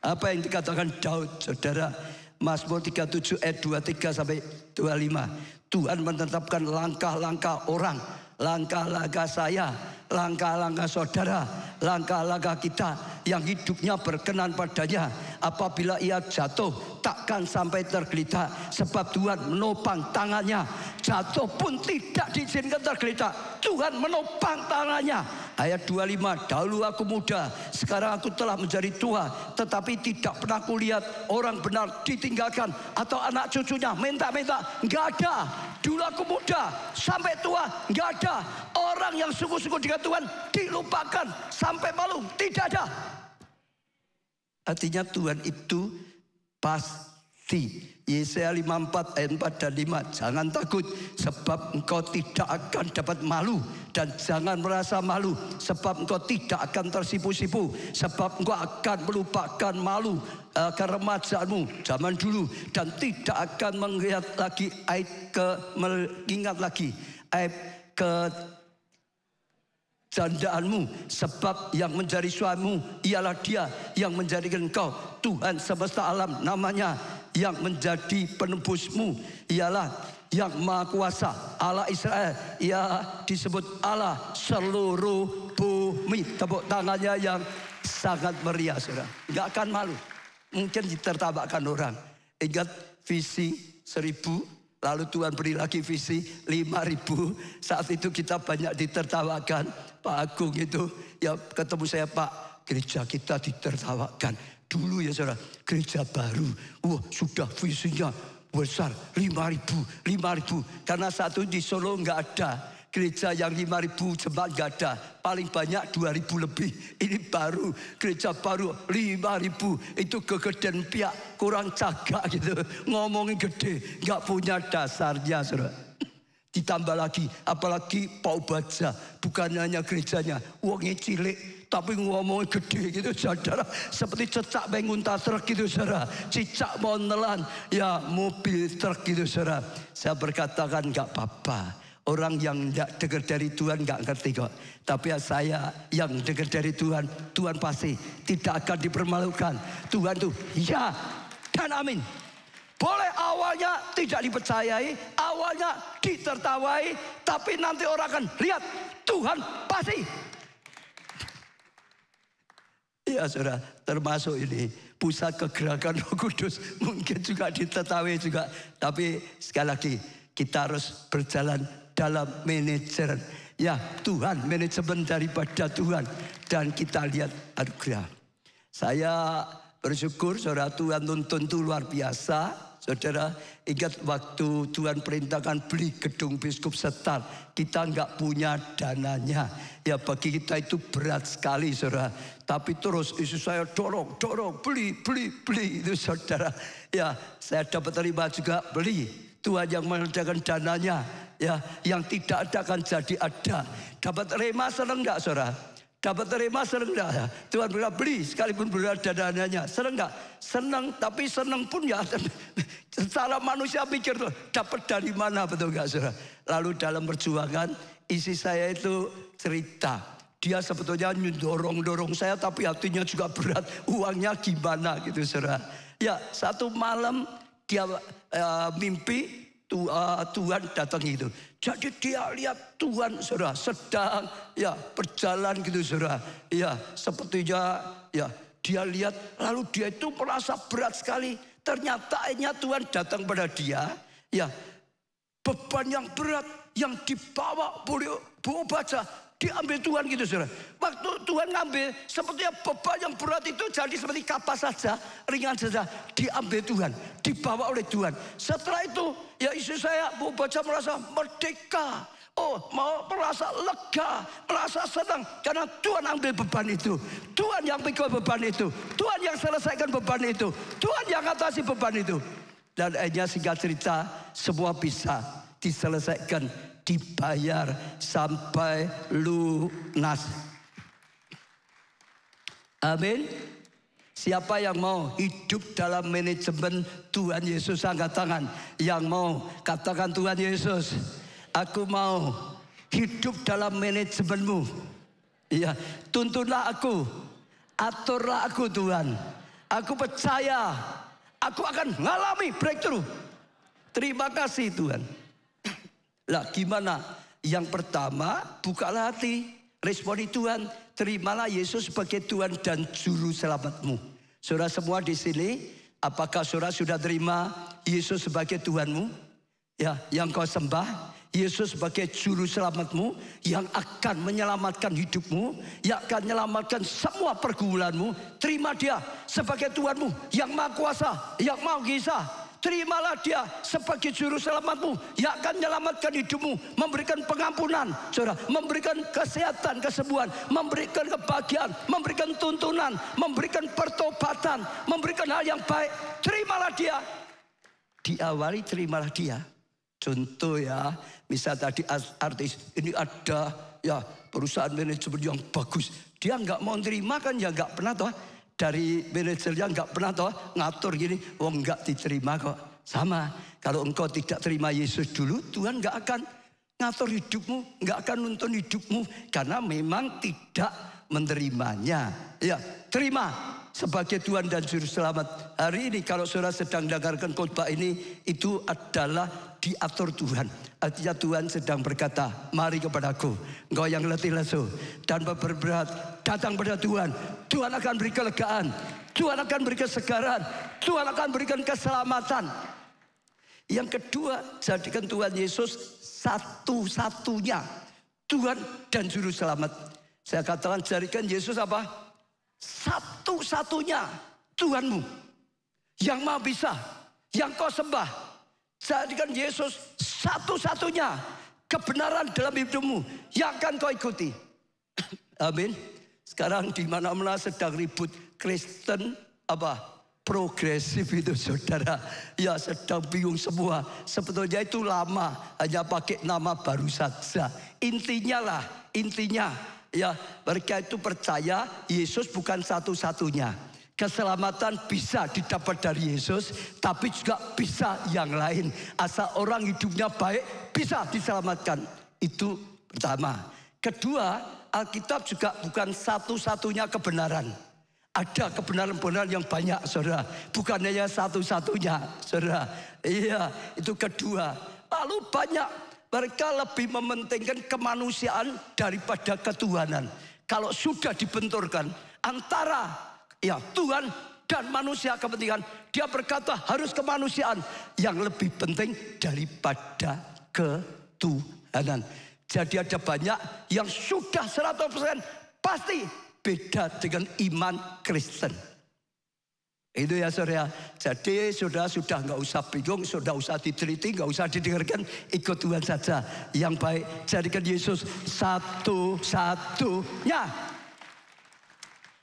Apa yang dikatakan Daud, saudara? Mazmur 37 ayat 23 sampai 25. Tuhan menetapkan langkah-langkah orang, langkah-langkah saya, langkah-langkah saudara, langkah-langkah kita yang hidupnya berkenan padanya. Apabila ia jatuh, takkan sampai tergeletak, sebab Tuhan menopang tangannya. Jatuh pun tidak diizinkan tergeletak, Tuhan menopang tangannya. Ayat 25, dahulu aku muda, sekarang aku telah menjadi tua, tetapi tidak pernah kulihat orang benar ditinggalkan atau anak cucunya minta-minta. Enggak ada. Dulu aku muda sampai tua, enggak ada orang yang sungguh-sungguh dengan Tuhan dilupakan sampai malu. Tidak ada. Artinya Tuhan itu pasti. Yesaya 54 ayat 4 dan 5. Jangan takut sebab engkau tidak akan dapat malu. Dan jangan merasa malu sebab engkau tidak akan tersipu-sipu. Sebab engkau akan melupakan malu keremajaanmu zaman dulu. Dan tidak akan mengingat lagi aib kejandaanmu. Sebab yang menjadi suamimu ialah Dia yang menjadikan engkau. Tuhan semesta alam namanya. Yang menjadi penebusmu ialah Yang Maha Kuasa, Allah Israel. Ia disebut Allah seluruh bumi. Tepuk tangannya yang sangat meriah, saudara. Enggak akan malu. Mungkin ditertawakan orang. Ingat visi 1000, lalu Tuhan beri lagi visi 5000. Saat itu kita banyak ditertawakan. Pak Agung itu, ya ketemu saya, Pak, gereja kita ditertawakan. Dulu ya saudara, gereja baru, wah sudah visinya besar, 5.000. Karena satu di Solo nggak ada gereja yang 5.000 jemaat, nggak ada. Paling banyak 2.000 lebih. Ini baru, gereja baru 5.000. Itu kegedean pihak, kurang cagak gitu. Ngomongin gede, nggak punya dasarnya saudara. Ditambah lagi, apalagi Pak Baja, bukan hanya gerejanya, uangnya cilik, tapi ngomongnya gede gitu saudara. Seperti cecak bengunta truk gitu saudara. Cicak monelan, ya mobil truk gitu saudara. Saya berkatakan gak apa-apa. Orang yang gak dengar dari Tuhan gak ngerti kok. Tapi saya yang dengar dari Tuhan, Tuhan pasti tidak akan dipermalukan. Tuhan tuh ya dan amin. Boleh awalnya tidak dipercayai, awalnya ditertawai, tapi nanti orang akan lihat Tuhan pasti. Ya saudara, termasuk ini pusat kegerakan Roh Kudus mungkin juga ditertawai juga. Tapi sekali lagi kita harus berjalan dalam manajer. Ya Tuhan, manajemen daripada Tuhan. Dan kita lihat anugerah. Saya bersyukur saudara, Tuhan tuntun itu luar biasa. Saudara, ingat waktu Tuhan perintahkan beli gedung Biskup Setar, kita nggak punya dananya. Ya bagi kita itu berat sekali saudara. Tapi terus isu saya dorong, beli itu saudara. Ya saya dapat terima juga beli. Tuhan yang menyediakan dananya. Ya yang tidak ada akan jadi ada. Dapat terima senang nggak saudara? Dapat terima senang enggak ya? Tuhan bilang beli sekalipun berada dananya. Senang enggak? Senang, tapi senang pun ya. Secara manusia pikir tuh dapat dari mana, betul enggak saudara? Lalu dalam perjuangan isi saya itu cerita. Dia sebetulnya dorong saya tapi hatinya juga berat. Uangnya gimana gitu saudara. Ya satu malam dia mimpi Tuhan datang itu. Jadi dia lihat Tuhan saudara sedang ya berjalan gitu saudara. Ya sepertinya ya dia lihat lalu dia itu merasa berat sekali. Ternyata akhirnya Tuhan datang pada dia. Ya beban yang berat yang dibawa oleh Bu Baja diambil Tuhan gitu saudara. Waktu Tuhan ngambil sepertinya beban yang berat itu jadi seperti kapas saja, ringan saja, diambil Tuhan, dibawa oleh Tuhan. Setelah itu ya istri saya Bu Baja merasa merdeka. Oh, mau merasa lega, merasa senang karena Tuhan ambil beban itu. Tuhan yang pikul beban itu. Tuhan yang selesaikan beban itu. Tuhan yang atasi beban itu. Dan akhirnya singkat cerita semua bisa diselesaikan, dibayar sampai lunas. Amin. Siapa yang mau hidup dalam manajemen Tuhan Yesus, angkat tangan. Yang mau katakan, Tuhan Yesus, aku mau hidup dalam manajemenmu. Iya, tuntunlah aku, aturlah aku Tuhan. Aku percaya aku akan mengalami breakthrough. Terima kasih Tuhan. Lah gimana? Yang pertama, bukalah hati. Responi Tuhan, terimalah Yesus sebagai Tuhan dan Juru Selamatmu. Saudara semua di sini, apakah saudara sudah terima Yesus sebagai Tuhanmu? Ya, yang kau sembah, Yesus sebagai Juru Selamatmu, yang akan menyelamatkan hidupmu, yang akan menyelamatkan semua pergumulanmu. Terima Dia sebagai Tuhanmu yang Maha Kuasa, yang Maha Kisah. Terimalah Dia sebagai Juru Selamatmu yang akan menyelamatkan hidupmu, memberikan pengampunan, saudara, memberikan kesehatan, kesembuhan, memberikan kebahagiaan, memberikan tuntunan, memberikan pertobatan, memberikan hal yang baik. Terimalah Dia. Diawali terimalah Dia. Contoh ya, misal tadi artis ini ada ya perusahaan manajemen yang bagus, dia nggak mau terima kan, ya nggak pernah toh. Dari manajernya nggak pernah toh ngatur gini, nggak diterima kok. Sama, kalau engkau tidak terima Yesus dulu, Tuhan nggak akan ngatur hidupmu, nggak akan nuntun hidupmu, karena memang tidak menerimanya. Ya, terima sebagai Tuhan dan Juru Selamat. Hari ini kalau saudara sedang dengarkan khotbah ini, itu adalah diatur Tuhan. Artinya Tuhan sedang berkata, mari kepadaku, engkau yang letih lesu dan berberat, datang pada Tuhan. Tuhan akan beri kelegaan, Tuhan akan beri kesegaran, Tuhan akan berikan keselamatan. Yang kedua, jadikan Tuhan Yesus satu-satunya Tuhan dan Juru Selamat. Saya katakan, jadikan Yesus apa? Satu-satunya Tuhanmu yang Maha Bisa, yang kau sembah. Jadikan Yesus satu-satunya kebenaran dalam hidupmu yang akan kau ikuti. Amin. Sekarang di mana-mana sedang ribut Kristen apa? Progresif itu saudara. Ya sedang bingung semua. Sebetulnya itu lama, hanya pakai nama baru saja. Intinya ya mereka itu percaya Yesus bukan satu-satunya. Keselamatan bisa didapat dari Yesus, tapi juga bisa yang lain. Asal orang hidupnya baik, bisa diselamatkan. Itu pertama. Kedua, Alkitab juga bukan satu-satunya kebenaran. Ada kebenaran-kebenaran yang banyak, saudara. Bukan hanya satu-satunya, saudara. Iya, itu kedua. Lalu banyak mereka lebih mementingkan kemanusiaan daripada ketuhanan. Kalau sudah dibenturkan antara ya Tuhan dan manusia kepentingan, dia berkata harus kemanusiaan yang lebih penting daripada ketuhanan. Jadi ada banyak yang sudah 100% pasti beda dengan iman Kristen. Itu ya saudara. Jadi saudara sudah nggak usah bingung, sudah usah diteliti, nggak usah didengarkan, ikut Tuhan saja. Yang baik, jadikan Yesus satu-satunya.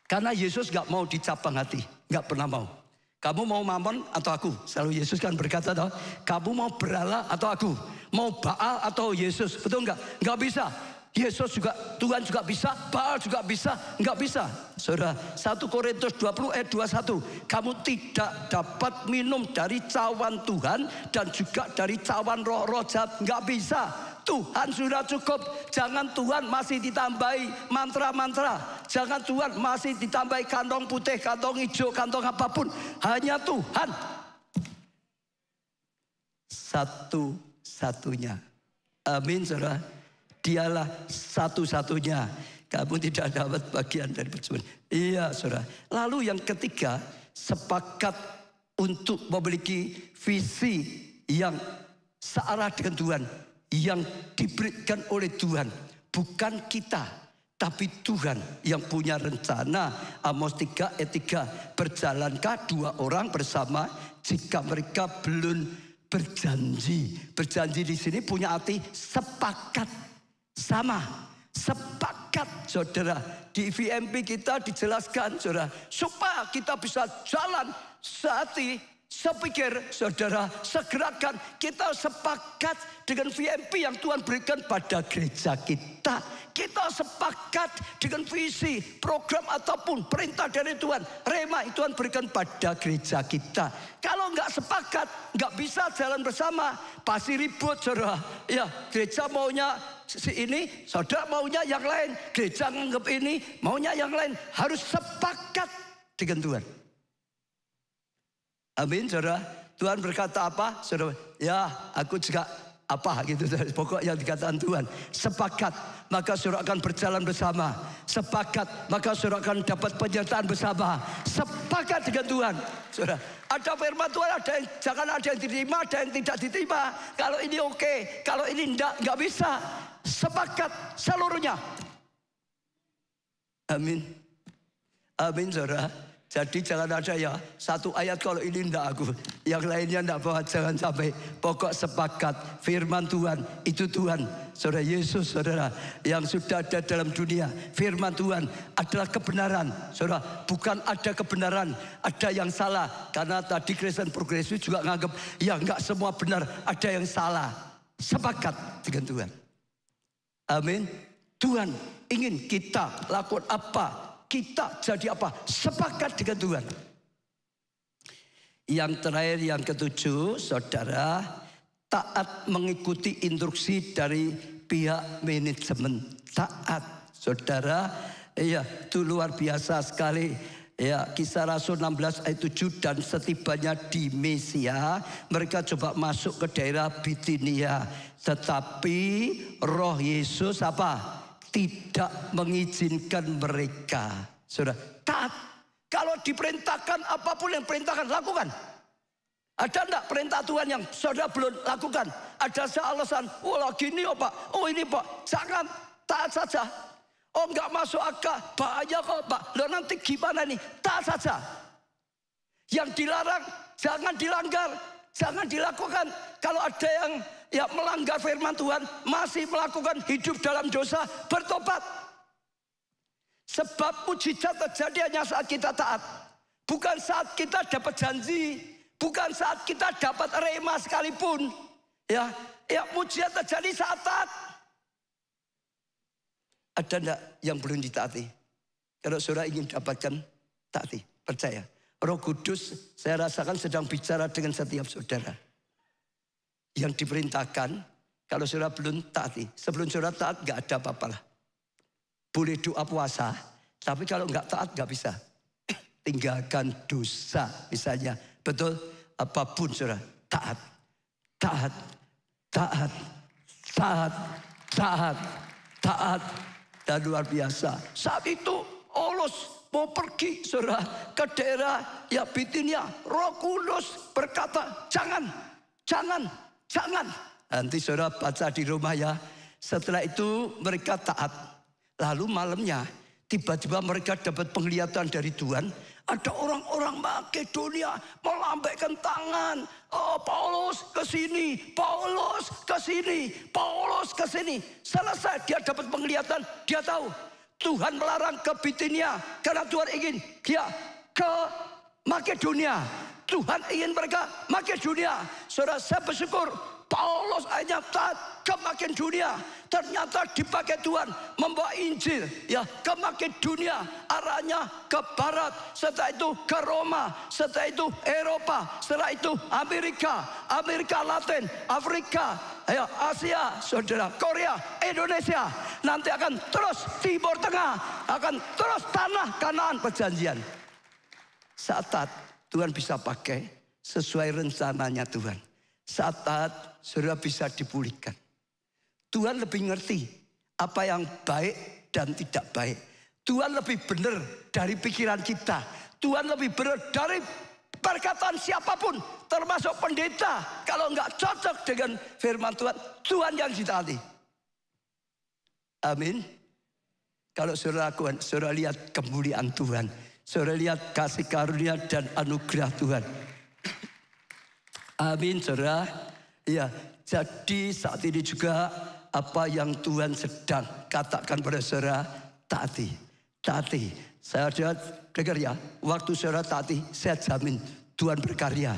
Karena Yesus nggak mau dicabang hati, nggak pernah mau. Kamu mau Mammon atau aku? Selalu Yesus kan berkata, toh, kamu mau berhala atau aku? Mau Baal atau Yesus? Betul nggak? Nggak bisa. Yesus juga, Tuhan juga bisa, Baal juga bisa, nggak bisa. Saudara, 1 Korintus 20 ayat 21. Kamu tidak dapat minum dari cawan Tuhan dan juga dari cawan roh-roh jahat, nggak bisa. Tuhan sudah cukup. Jangan Tuhan masih ditambahi mantra-mantra. Jangan Tuhan masih ditambahi kantong putih, kantong hijau, kantong apapun. Hanya Tuhan satu-satunya. Amin saudara. Dialah satu-satunya. Kamu tidak dapat bagian dari persembahan. Iya saudara. Lalu yang ketiga, sepakat untuk memiliki visi yang searah dengan Tuhan, yang diberikan oleh Tuhan. Bukan kita, tapi Tuhan yang punya rencana. Amos 3 ayat 3. Berjalankah dua orang bersama jika mereka belum berjanji? Berjanji di sini punya arti sepakat, sama, sepakat saudara. Di VMP kita dijelaskan saudara, supaya kita bisa jalan sehati, Saya pikir saudara, segerakan kita sepakat dengan VMP yang Tuhan berikan pada gereja kita. Kita sepakat dengan visi, program ataupun perintah dari Tuhan. Rema yang Tuhan berikan pada gereja kita. Kalau nggak sepakat, nggak bisa jalan bersama. Pasti ribut saudara. Ya, gereja maunya si ini, saudara maunya yang lain. Gereja nganggap ini, maunya yang lain. Harus sepakat dengan Tuhan. Amin, saudara. Tuhan berkata apa, saudara? Ya, aku juga apa gitu. Pokok yang dikatakan Tuhan. Sepakat, maka saudara akan berjalan bersama. Sepakat, maka saudara akan dapat penyertaan bersama. Sepakat dengan Tuhan, saudara. Ada firman Tuhan, ada yang jangan ada yang diterima, ada yang tidak diterima. Kalau ini oke, kalau ini nggak bisa. Sepakat seluruhnya. Amin. Amin, saudara. Jadi jangan ada ya satu ayat kalau ini enggak aku, yang lainnya enggak bawa, jangan sampai. Pokok sepakat firman Tuhan itu Tuhan, saudara. Yesus saudara yang sudah ada dalam dunia. Firman Tuhan adalah kebenaran, saudara. Bukan ada kebenaran, ada yang salah. Karena tadi Kristen progresif juga nganggap ya enggak semua benar, ada yang salah. Sepakat dengan Tuhan. Amin. Tuhan ingin kita lakukan apa? Kita jadi apa? Sepakat dengan Tuhan. Yang terakhir, yang ketujuh, saudara, taat mengikuti instruksi dari pihak manajemen. Taat, saudara, ya itu luar biasa sekali. Ya, Kisah Rasul 16 ayat 7, dan setibanya di Mesia, mereka coba masuk ke daerah Bitinia. Tetapi Roh Yesus apa? Tidak mengizinkan mereka. Saudara, taat. Kalau diperintahkan apapun yang perintahkan, lakukan. Ada enggak perintah Tuhan yang saudara belum lakukan? Ada alasan, oh lagi ini oh Pak, oh ini Pak. Jangan, taat saja. Oh enggak masuk akal, bahaya kok Pak. Loh nanti gimana nih? Taat saja. Yang dilarang, jangan dilanggar. Jangan dilakukan. Kalau ada yang melanggar firman Tuhan, masih melakukan hidup dalam dosa, bertobat. Sebab mujizat terjadi hanya saat kita taat. Bukan saat kita dapat janji, bukan saat kita dapat rema sekalipun. Ya, mujizat terjadi saat taat. Ada enggak yang belum ditaati? Kalau saudara ingin dapatkan, taati, percaya. Roh Kudus saya rasakan sedang bicara dengan setiap saudara. Yang diperintahkan, kalau saudara belum taati. Sebelum saudara taat gak ada apa-apa lah. Boleh doa puasa, tapi kalau gak taat gak bisa. Tinggalkan dosa misalnya. Betul? Apapun saudara, taat. Taat, taat, taat, taat, taat. Dan luar biasa. Saat itu Olos mau pergi saudara ke daerah ya Bitinia. Roh Kudus berkata, jangan, jangan, jangan. Nanti saudara baca di rumah ya. Setelah itu mereka taat. Lalu malamnya tiba-tiba mereka dapat penglihatan dari Tuhan. Ada orang-orang Makedonia melambaikan tangan. Oh Paulus ke sini, Paulus ke sini, Paulus ke sini. Selesai dia dapat penglihatan, dia tahu Tuhan melarang ke Bitinia karena Tuhan ingin dia ke Makedonia. Tuhan ingin mereka Makedonia. Saudara, saya bersyukur Paulus hanya taat ke Makedonia. Ternyata dipakai Tuhan membawa Injil ya ke Makedonia, arahnya ke barat, setelah itu ke Roma, setelah itu Eropa, setelah itu Amerika, Amerika Latin, Afrika, ya, Asia, saudara, Korea, Indonesia, nanti akan terus Timur Tengah, akan terus tanah Kanaan perjanjian. Saat taat Tuhan bisa pakai sesuai rencananya Tuhan. Saat taat saudara bisa dipulihkan. Tuhan lebih ngerti apa yang baik dan tidak baik. Tuhan lebih benar dari pikiran kita. Tuhan lebih benar dari perkataan siapapun, termasuk pendeta. Kalau nggak cocok dengan firman Tuhan, Tuhan yang ditaati. Amin. Kalau saudara lakukan, saudara lihat kemuliaan Tuhan. Saudara lihat kasih karunia dan anugerah Tuhan. Amin, saudara. Ya, jadi saat ini juga apa yang Tuhan sedang katakan pada saudara, taati, taati. Saya dengar ya, waktu saudara taati, saya jamin Tuhan berkarya.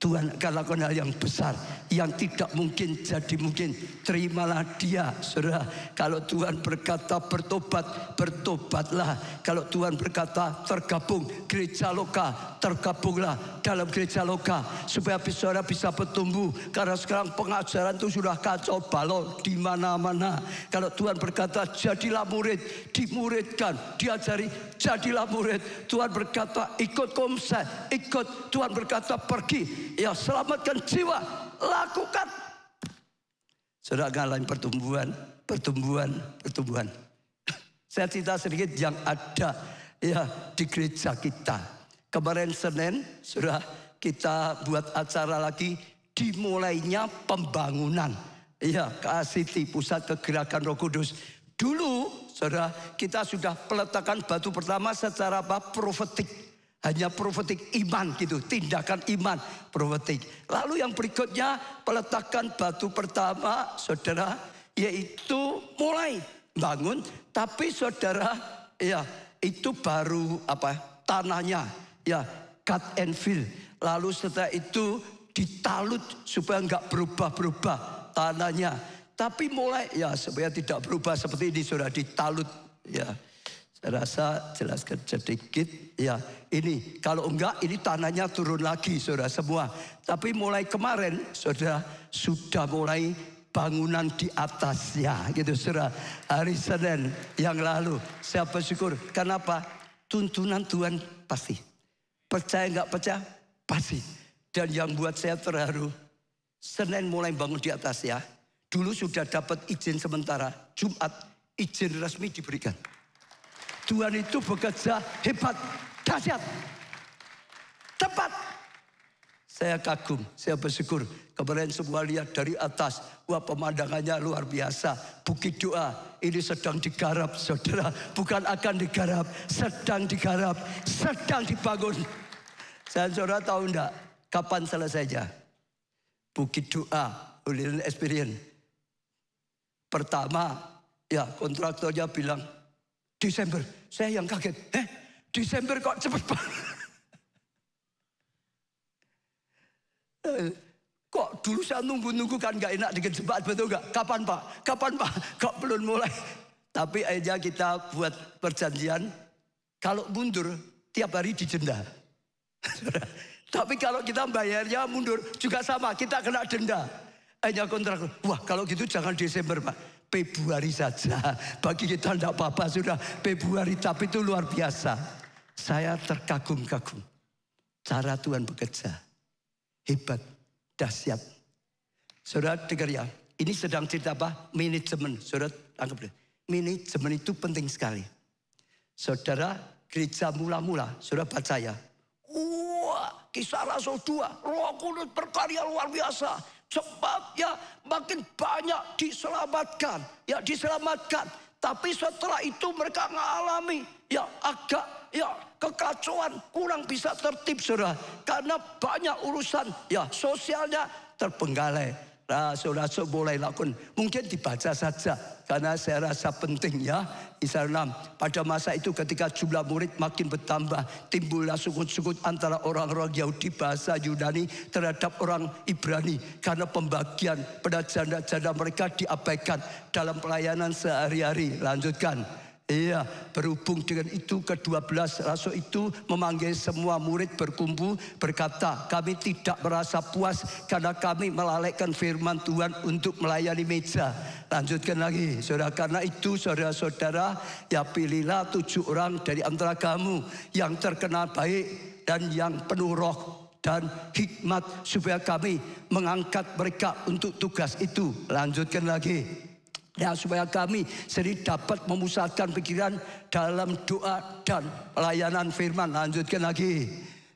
Tuhan akan lakukan hal yang besar, yang tidak mungkin jadi mungkin. Terimalah dia, saudara. Kalau Tuhan berkata bertobat, bertobatlah. Kalau Tuhan berkata tergabung gereja loka, tergabunglah dalam gereja loka. Supaya saudara bisa bertumbuh. Karena sekarang pengajaran itu sudah kacau balau di mana-mana. Kalau Tuhan berkata jadilah murid, dimuridkan, diajari, jadilah murid. Tuhan berkata ikut komsel, ikut. Tuhan berkata pergi, ya selamatkan jiwa, lakukan. Saudara ngalamin pertumbuhan. Saya cerita sedikit yang ada ya di gereja kita. Kemarin Senin, saudara, kita buat acara lagi, dimulainya pembangunan. Ya, KCT, Pusat Kegerakan Roh Kudus. Dulu, saudara, kita sudah peletakan batu pertama secara profetik. Hanya profetik iman gitu, tindakan iman profetik. Lalu yang berikutnya peletakan batu pertama, saudara, yaitu mulai bangun. Tapi saudara, ya itu baru tanahnya, ya cut and fill. Lalu setelah itu ditalut supaya nggak berubah-berubah tanahnya. Tapi mulai ya supaya tidak berubah seperti ini, saudara, ditalut ya. Saya rasa jelaskan sedikit ya, ini kalau enggak ini tanahnya turun lagi, saudara, semua. Tapi mulai kemarin, saudara, sudah mulai bangunan di atasnya gitu, saudara. Hari Senin yang lalu saya bersyukur. Kenapa? Tuntunan Tuhan pasti. Percaya nggak percaya? Pasti. Dan yang buat saya terharu, Senin mulai bangun di atas ya. Dulu sudah dapat izin sementara, Jumat izin resmi diberikan. Tuhan itu bekerja hebat, dahsyat, tepat. Saya kagum, saya bersyukur. Kemarin semua lihat dari atas, wah pemandangannya luar biasa. Bukit Doa ini sedang digarap, saudara. Bukan akan digarap, sedang digarap, sedang dibangun. Saya saudara tahu enggak, kapan selesainya? Bukit Doa, Holy Experience. Pertama, ya kontraktornya bilang, Desember. Saya yang kaget. Desember kok cepet banget. Kok dulu saya nunggu-nunggu kan gak enak dengan jemaat, betul gak? Kapan Pak? Kapan Pak? Kok belum mulai? Tapi akhirnya kita buat perjanjian. Kalau mundur, tiap hari didenda. Tapi kalau kita bayarnya mundur, juga sama. Kita kena denda. Akhirnya kontraktor, wah kalau gitu jangan Desember Pak. Februari saja. Bagi kita tidak apa-apa sudah Februari, tapi itu luar biasa. Saya terkagum-kagum. Cara Tuhan bekerja. Hebat, dahsyat. Saudara dengar ya, ini sedang cerita apa? Manajemen. Saudara anggap deh. Manajemen itu penting sekali. Saudara, gereja mula-mula, saudara baca ya. Wah, Kisah Rasul 2, Roh Kudus berkarya luar biasa. Sebabnya makin banyak diselamatkan. Ya diselamatkan. Tapi setelah itu mereka mengalami ya agak ya kekacauan. Kurang bisa tertib, saudara. Karena banyak urusan ya sosialnya terbengkalai. Nah, saudara boleh lakukan. Mungkin dibaca saja. Karena saya rasa penting ya. Kisah 6. Pada masa itu ketika jumlah murid makin bertambah. Timbullah sukut-sukut antara orang-orang Yahudi bahasa Yunani terhadap orang Ibrani. Karena pembagian pada janda-janda mereka diabaikan dalam pelayanan sehari-hari. Lanjutkan. Iya, berhubung dengan itu ke-12 rasul itu memanggil semua murid berkumpul berkata, kami tidak merasa puas karena kami melalaikan firman Tuhan untuk melayani meja. Lanjutkan lagi, saudara, karena itu saudara-saudara, ya pilihlah 7 orang dari antara kamu yang terkenal baik dan yang penuh roh dan hikmat supaya kami mengangkat mereka untuk tugas itu. Lanjutkan lagi. Ya, supaya kami sendiri dapat memusatkan pikiran dalam doa dan pelayanan firman. Lanjutkan lagi.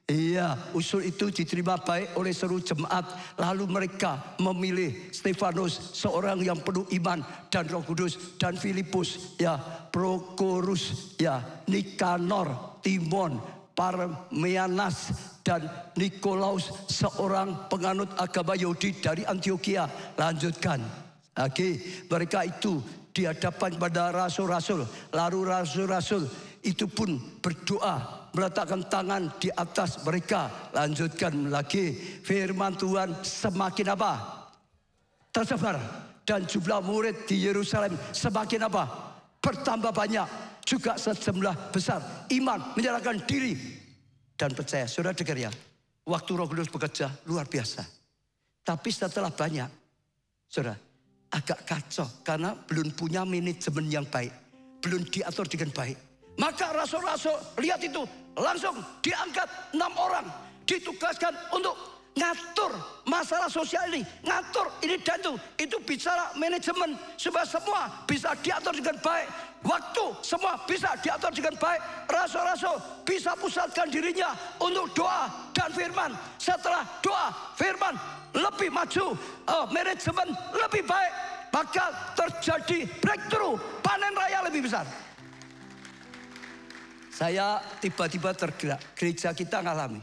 Iya, usul itu diterima baik oleh seluruh jemaat. Lalu mereka memilih Stefanus, seorang yang penuh iman dan Roh Kudus, dan Filipus, ya, Prokorus, ya, Nikanor, Timon, Parmenas, dan Nikolaus, seorang penganut agama Yahudi dari Antioquia. Lanjutkan. Mereka itu dihadapkan pada rasul-rasul. Lalu rasul-rasul itu pun berdoa meletakkan tangan di atas mereka. Lanjutkan lagi, firman Tuhan semakin apa? Tersebar. Dan jumlah murid di Yerusalem semakin apa? Bertambah banyak. Juga sejumlah besar iman, menyerahkan diri dan percaya. Saudara dengar ya, waktu Roh Kudus bekerja luar biasa. Tapi setelah banyak, saudara, agak kacau karena belum punya manajemen yang baik, belum diatur dengan baik. Maka rasul-rasul lihat itu, langsung diangkat 6 orang, ditugaskan untuk ngatur masalah sosial ini, ngatur ini dan itu bicara manajemen supaya semua bisa diatur dengan baik. Waktu semua bisa diatur dengan baik. Rasul-rasul bisa pusatkan dirinya untuk doa dan firman. Setelah doa, firman lebih maju, manajemen lebih baik, maka terjadi breakthrough, panen raya lebih besar. Saya tiba-tiba tergerak, gereja kita ngalami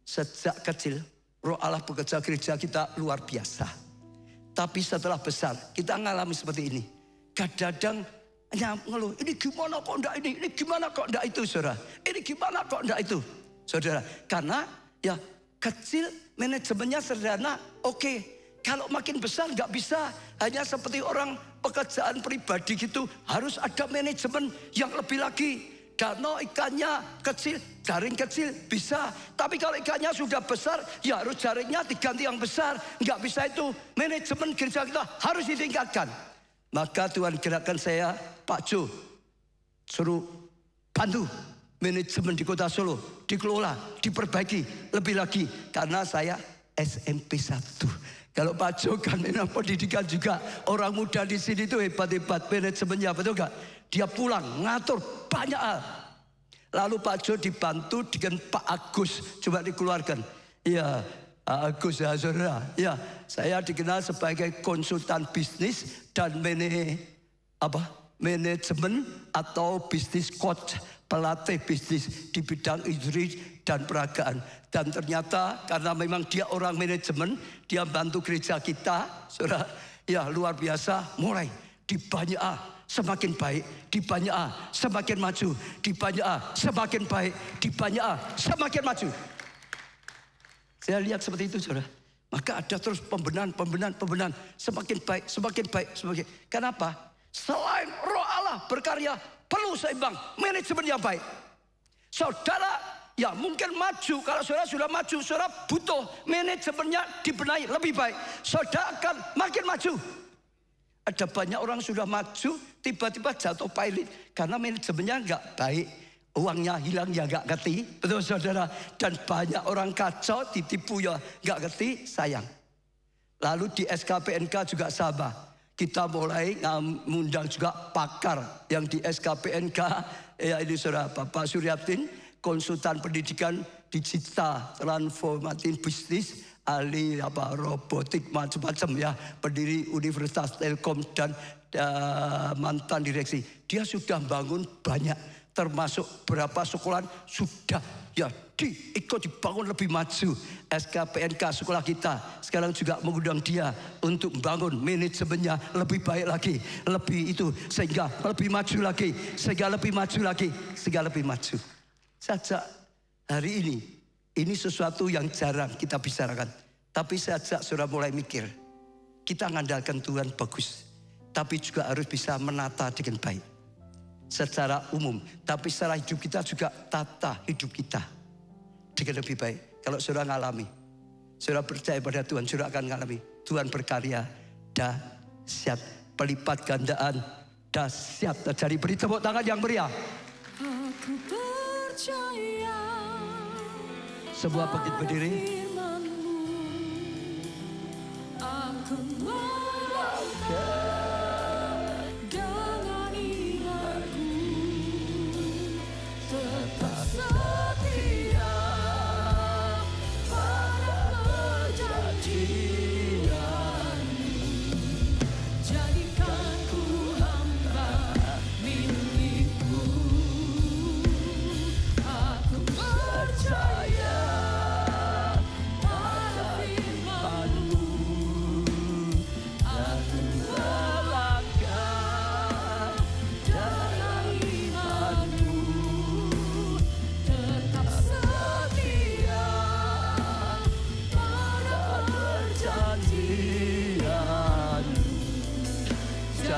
sejak kecil. Roh Allah bekerja, gereja kita luar biasa. Tapi setelah besar, kita ngalami seperti ini. Kadang-kadang ngeluh, ini gimana kok enggak ini gimana kok enggak itu, saudara. Ini gimana kok enggak itu, saudara. Karena ya kecil, manajemennya sederhana, oke. Kalau makin besar nggak bisa hanya seperti orang pekerjaan pribadi gitu. Harus ada manajemen yang lebih lagi. Danau ikannya kecil, jaring kecil bisa. Tapi kalau ikannya sudah besar, ya harus jaringnya diganti yang besar. Nggak bisa itu. Manajemen gereja kita harus ditingkatkan. Maka Tuhan gerakkan saya, Pak Jo, suruh bantu manajemen di Kota Solo, dikelola, diperbaiki lebih lagi. Karena saya SMP 1. Kalau Pak Jo kan memang pendidikan juga. Orang muda di sini tuh hebat-hebat manajemennya, betul gak? Dia pulang, ngatur banyak hal. Lalu Pak Jo dibantu dengan Pak Agus. Coba dikeluarkan. Ya, Agus ya saudara. Ya, saya dikenal sebagai konsultan bisnis dan manajemen atau bisnis coach. Pelatih bisnis di bidang industri dan peragaan. Dan ternyata karena memang dia orang manajemen, dia bantu gereja kita, saudara. Ya luar biasa, mulai di banyak semakin baik, di banyak semakin maju, di banyak semakin baik, di banyak semakin maju. Saya lihat seperti itu, saudara. Maka ada terus pembenahan, semakin baik, semakin baik, semakin. Kenapa? Selain Roh Allah berkarya, perlu seimbang manajemen yang baik. Saudara ya mungkin maju, kalau saudara sudah maju, saudara butuh manajemennya dibenahi lebih baik. Saudara akan makin maju. Ada banyak orang sudah maju, tiba-tiba jatuh pilot karena manajemennya nggak baik. Uangnya hilang ya nggak ngerti, betul saudara. Dan banyak orang kacau, ditipu ya nggak ngerti, sayang. Lalu di SKPNK juga sama. Kita mulai mengundang juga pakar yang di SKPNK, ya ini saudara Bapak Suryatin, konsultan pendidikan digital, transformatif bisnis, ahli robotik macam-macam ya, pendiri Universitas Telkom dan mantan direksi. Dia sudah bangun banyak, termasuk berapa sekolah sudah ya ikut dibangun lebih maju. SKPNK sekolah kita sekarang juga mengundang dia untuk membangun manajemennya lebih baik lagi, lebih itu sehingga lebih maju lagi, sehingga lebih maju lagi, sehingga lebih maju. Sejak hari ini sesuatu yang jarang kita bicarakan. Tapi sejak saudara mulai mikir, kita mengandalkan Tuhan bagus, tapi juga harus bisa menata dengan baik secara umum. Tapi secara hidup kita juga tata hidup kita dengan lebih baik. Kalau saudara ngalami, saudara percaya pada Tuhan, saudara akan ngalami Tuhan berkarya dahsyat, pelipat gandaan dahsyat terjadi. Beri tepuk tangan yang meriah. Aku percaya. Sebuah bangkit berdiri. Aku melangkah dengan imanku, tetap setia pada perjanjianmu. Jadikan ku hamba milikmu. Aku percaya pada firman-Mu. Aku melangkah dengan iman-Mu, tetap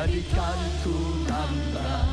jadikan ku hamba.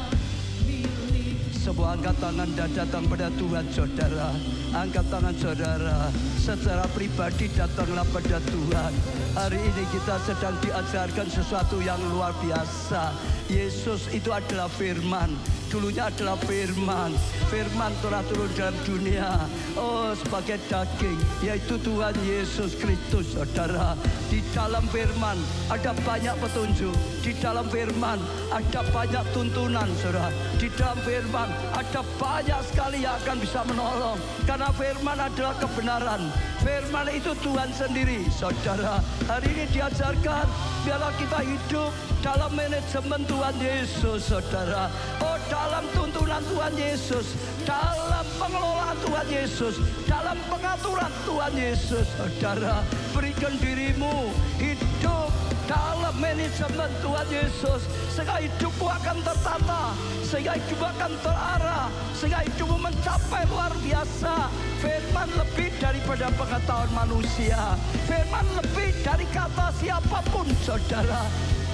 Sebuah angkat tangan dan datang pada Tuhan saudara. Angkat tangan saudara. Secara pribadi datanglah pada Tuhan. Hari ini kita sedang diajarkan sesuatu yang luar biasa. Yesus itu adalah firman. Dulunya adalah firman. Firman telah turun dalam dunia. Oh, sebagai daging. Yaitu Tuhan Yesus Kristus saudara. Di dalam firman ada banyak petunjuk. Di dalam firman ada banyak tuntunan saudara. Di dalam firman ada banyak sekali yang akan bisa menolong. Karena firman adalah kebenaran. Firman itu Tuhan sendiri saudara. Hari ini diajarkan biarlah kita hidup dalam manajemen Tuhan Yesus saudara. Oh, dalam tuntunan Tuhan Yesus, dalam pengelolaan Tuhan Yesus, dalam pengaturan Tuhan Yesus saudara. Berikan dirimu hidup dalam manajemen Tuhan Yesus, sehingga hidupmu akan tertata, sehingga hidupmu akan terarah, sehingga hidupmu mencapai luar biasa. Firman lebih daripada pengetahuan manusia. Firman lebih dari kata siapapun saudara.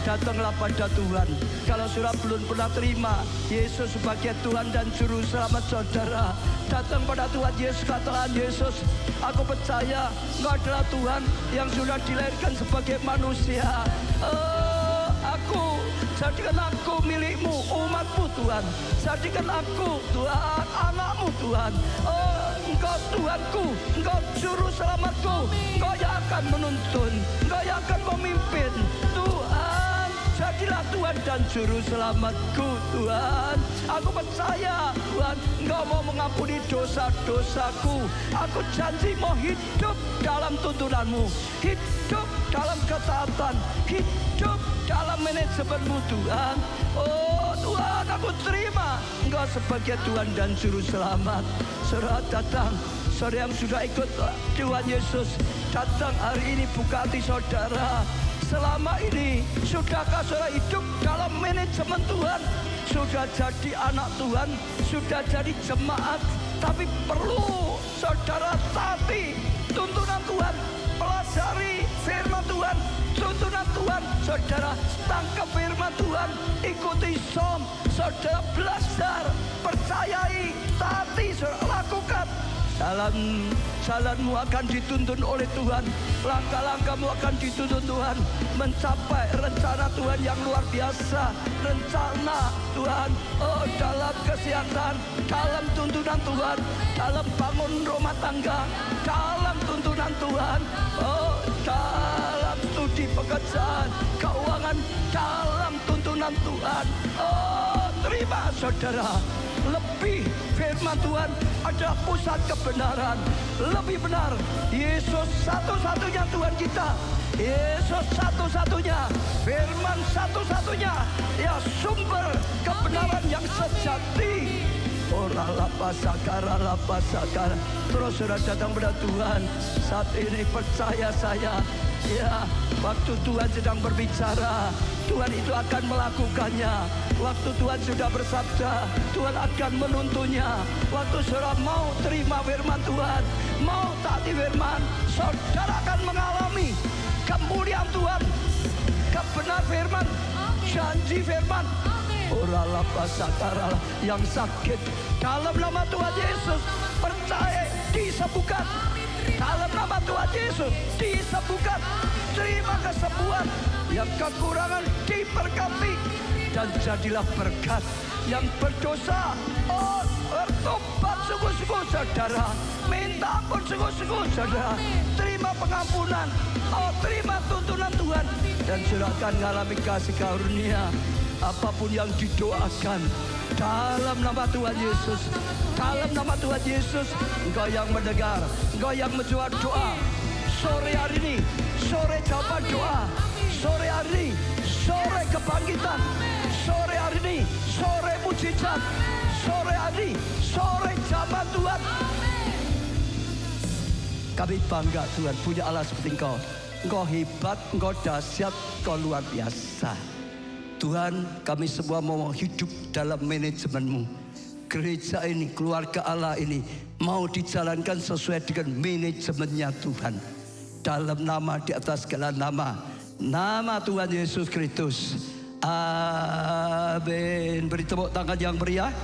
Datanglah pada Tuhan. Kalau saudara belum pernah terima Yesus sebagai Tuhan dan Juru Selamat saudara, datang pada Tuhan Yesus. Katakan, Yesus, aku percaya Engkau adalah Tuhan yang sudah dilahirkan sebagai manusia. Jadikan aku milikmu, umatmu Tuhan. Jadikan aku Tuhan, anakmu Tuhan. Oh, Engkau Tuhanku, Engkau Juru Selamatku. Engkau yang akan menuntun, Engkau yang akan memimpin. Tuhan, jadilah Tuhan dan Juru Selamatku Tuhan. Aku percaya Tuhan, Engkau mau mengampuni dosa-dosaku. Aku janji mau hidup dalam tuntunanmu, hidup dalam ketaatan, hidup dalam manajemenmu Tuhan. Oh Tuhan, aku terima Engkau sebagai Tuhan dan Juru Selamat. Saudara datang, saudara yang sudah ikut Tuhan Yesus, datang hari ini, buka hati saudara. Selama ini sudahkah saudara hidup dalam manajemen Tuhan? Sudah jadi anak Tuhan, sudah jadi jemaat, tapi perlu saudara taati tuntunan Tuhan, pelajari firman Tuhan, tuntunan Tuhan. Saudara tangkap firman Tuhan, ikuti som, saudara belajar, percayai, taati, saudara lakukan. Dalam jalanmu akan dituntun oleh Tuhan, langkah-langkahmu akan dituntun Tuhan, mencapai rencana Tuhan yang luar biasa. Rencana Tuhan, oh dalam kesehatan, dalam tuntunan Tuhan, dalam bangun rumah tangga, dalam tuntunan Tuhan, oh dalam studi pekerjaan, keuangan, dalam tuntunan Tuhan. Oh terima saudara, lebih firman Tuhan adalah pusat kebenaran. Lebih benar, Yesus satu-satunya Tuhan kita. Yesus satu-satunya, firman satu-satunya, ya sumber kebenaran yang sejati. Ora lapasakara. Terus sudah datang pada Tuhan. Saat ini percaya saya, ya waktu Tuhan sedang berbicara, Tuhan itu akan melakukannya. Waktu Tuhan sudah bersabda, Tuhan akan menuntunnya. Waktu saudara mau terima firman Tuhan, mau taati firman, saudara akan mengalami kemuliaan Tuhan, kebenar firman, janji firman. Ora lapasakara, yang sakit dalam nama Tuhan Yesus percaya disembuhkan. Dalam nama Tuhan Yesus disembuhkan. Terima kesembuhan. Yang kekurangan diberkati. Dan jadilah berkat. Yang berdosa, oh bertobat sungguh-sungguh saudara. Minta ampun sungguh-sungguh saudara. Terima pengampunan. Oh terima tuntunan Tuhan. Dan saudara akan mengalami kasih karunia. Apapun yang didoakan dalam nama Tuhan Yesus, dalam nama Tuhan Yesus, Engkau yang mendengar, Engkau yang menjawab doa. Sore hari ini, sore jawaban doa. Sore hari ini, sore kebangkitan. Sore hari ini, sore mujizat. Sore hari ini, sore zaman Tuhan. Kami bangga Tuhan punya Allah seperti Engkau. Engkau hebat, Engkau dahsyat, Engkau luar biasa. Tuhan, kami semua mau hidup dalam manajemen-Mu. Gereja ini, keluarga Allah ini mau dijalankan sesuai dengan manajemennya Tuhan. Dalam nama, di atas segala nama, nama Tuhan Yesus Kristus. Amin. Beri tepuk tangan yang meriah.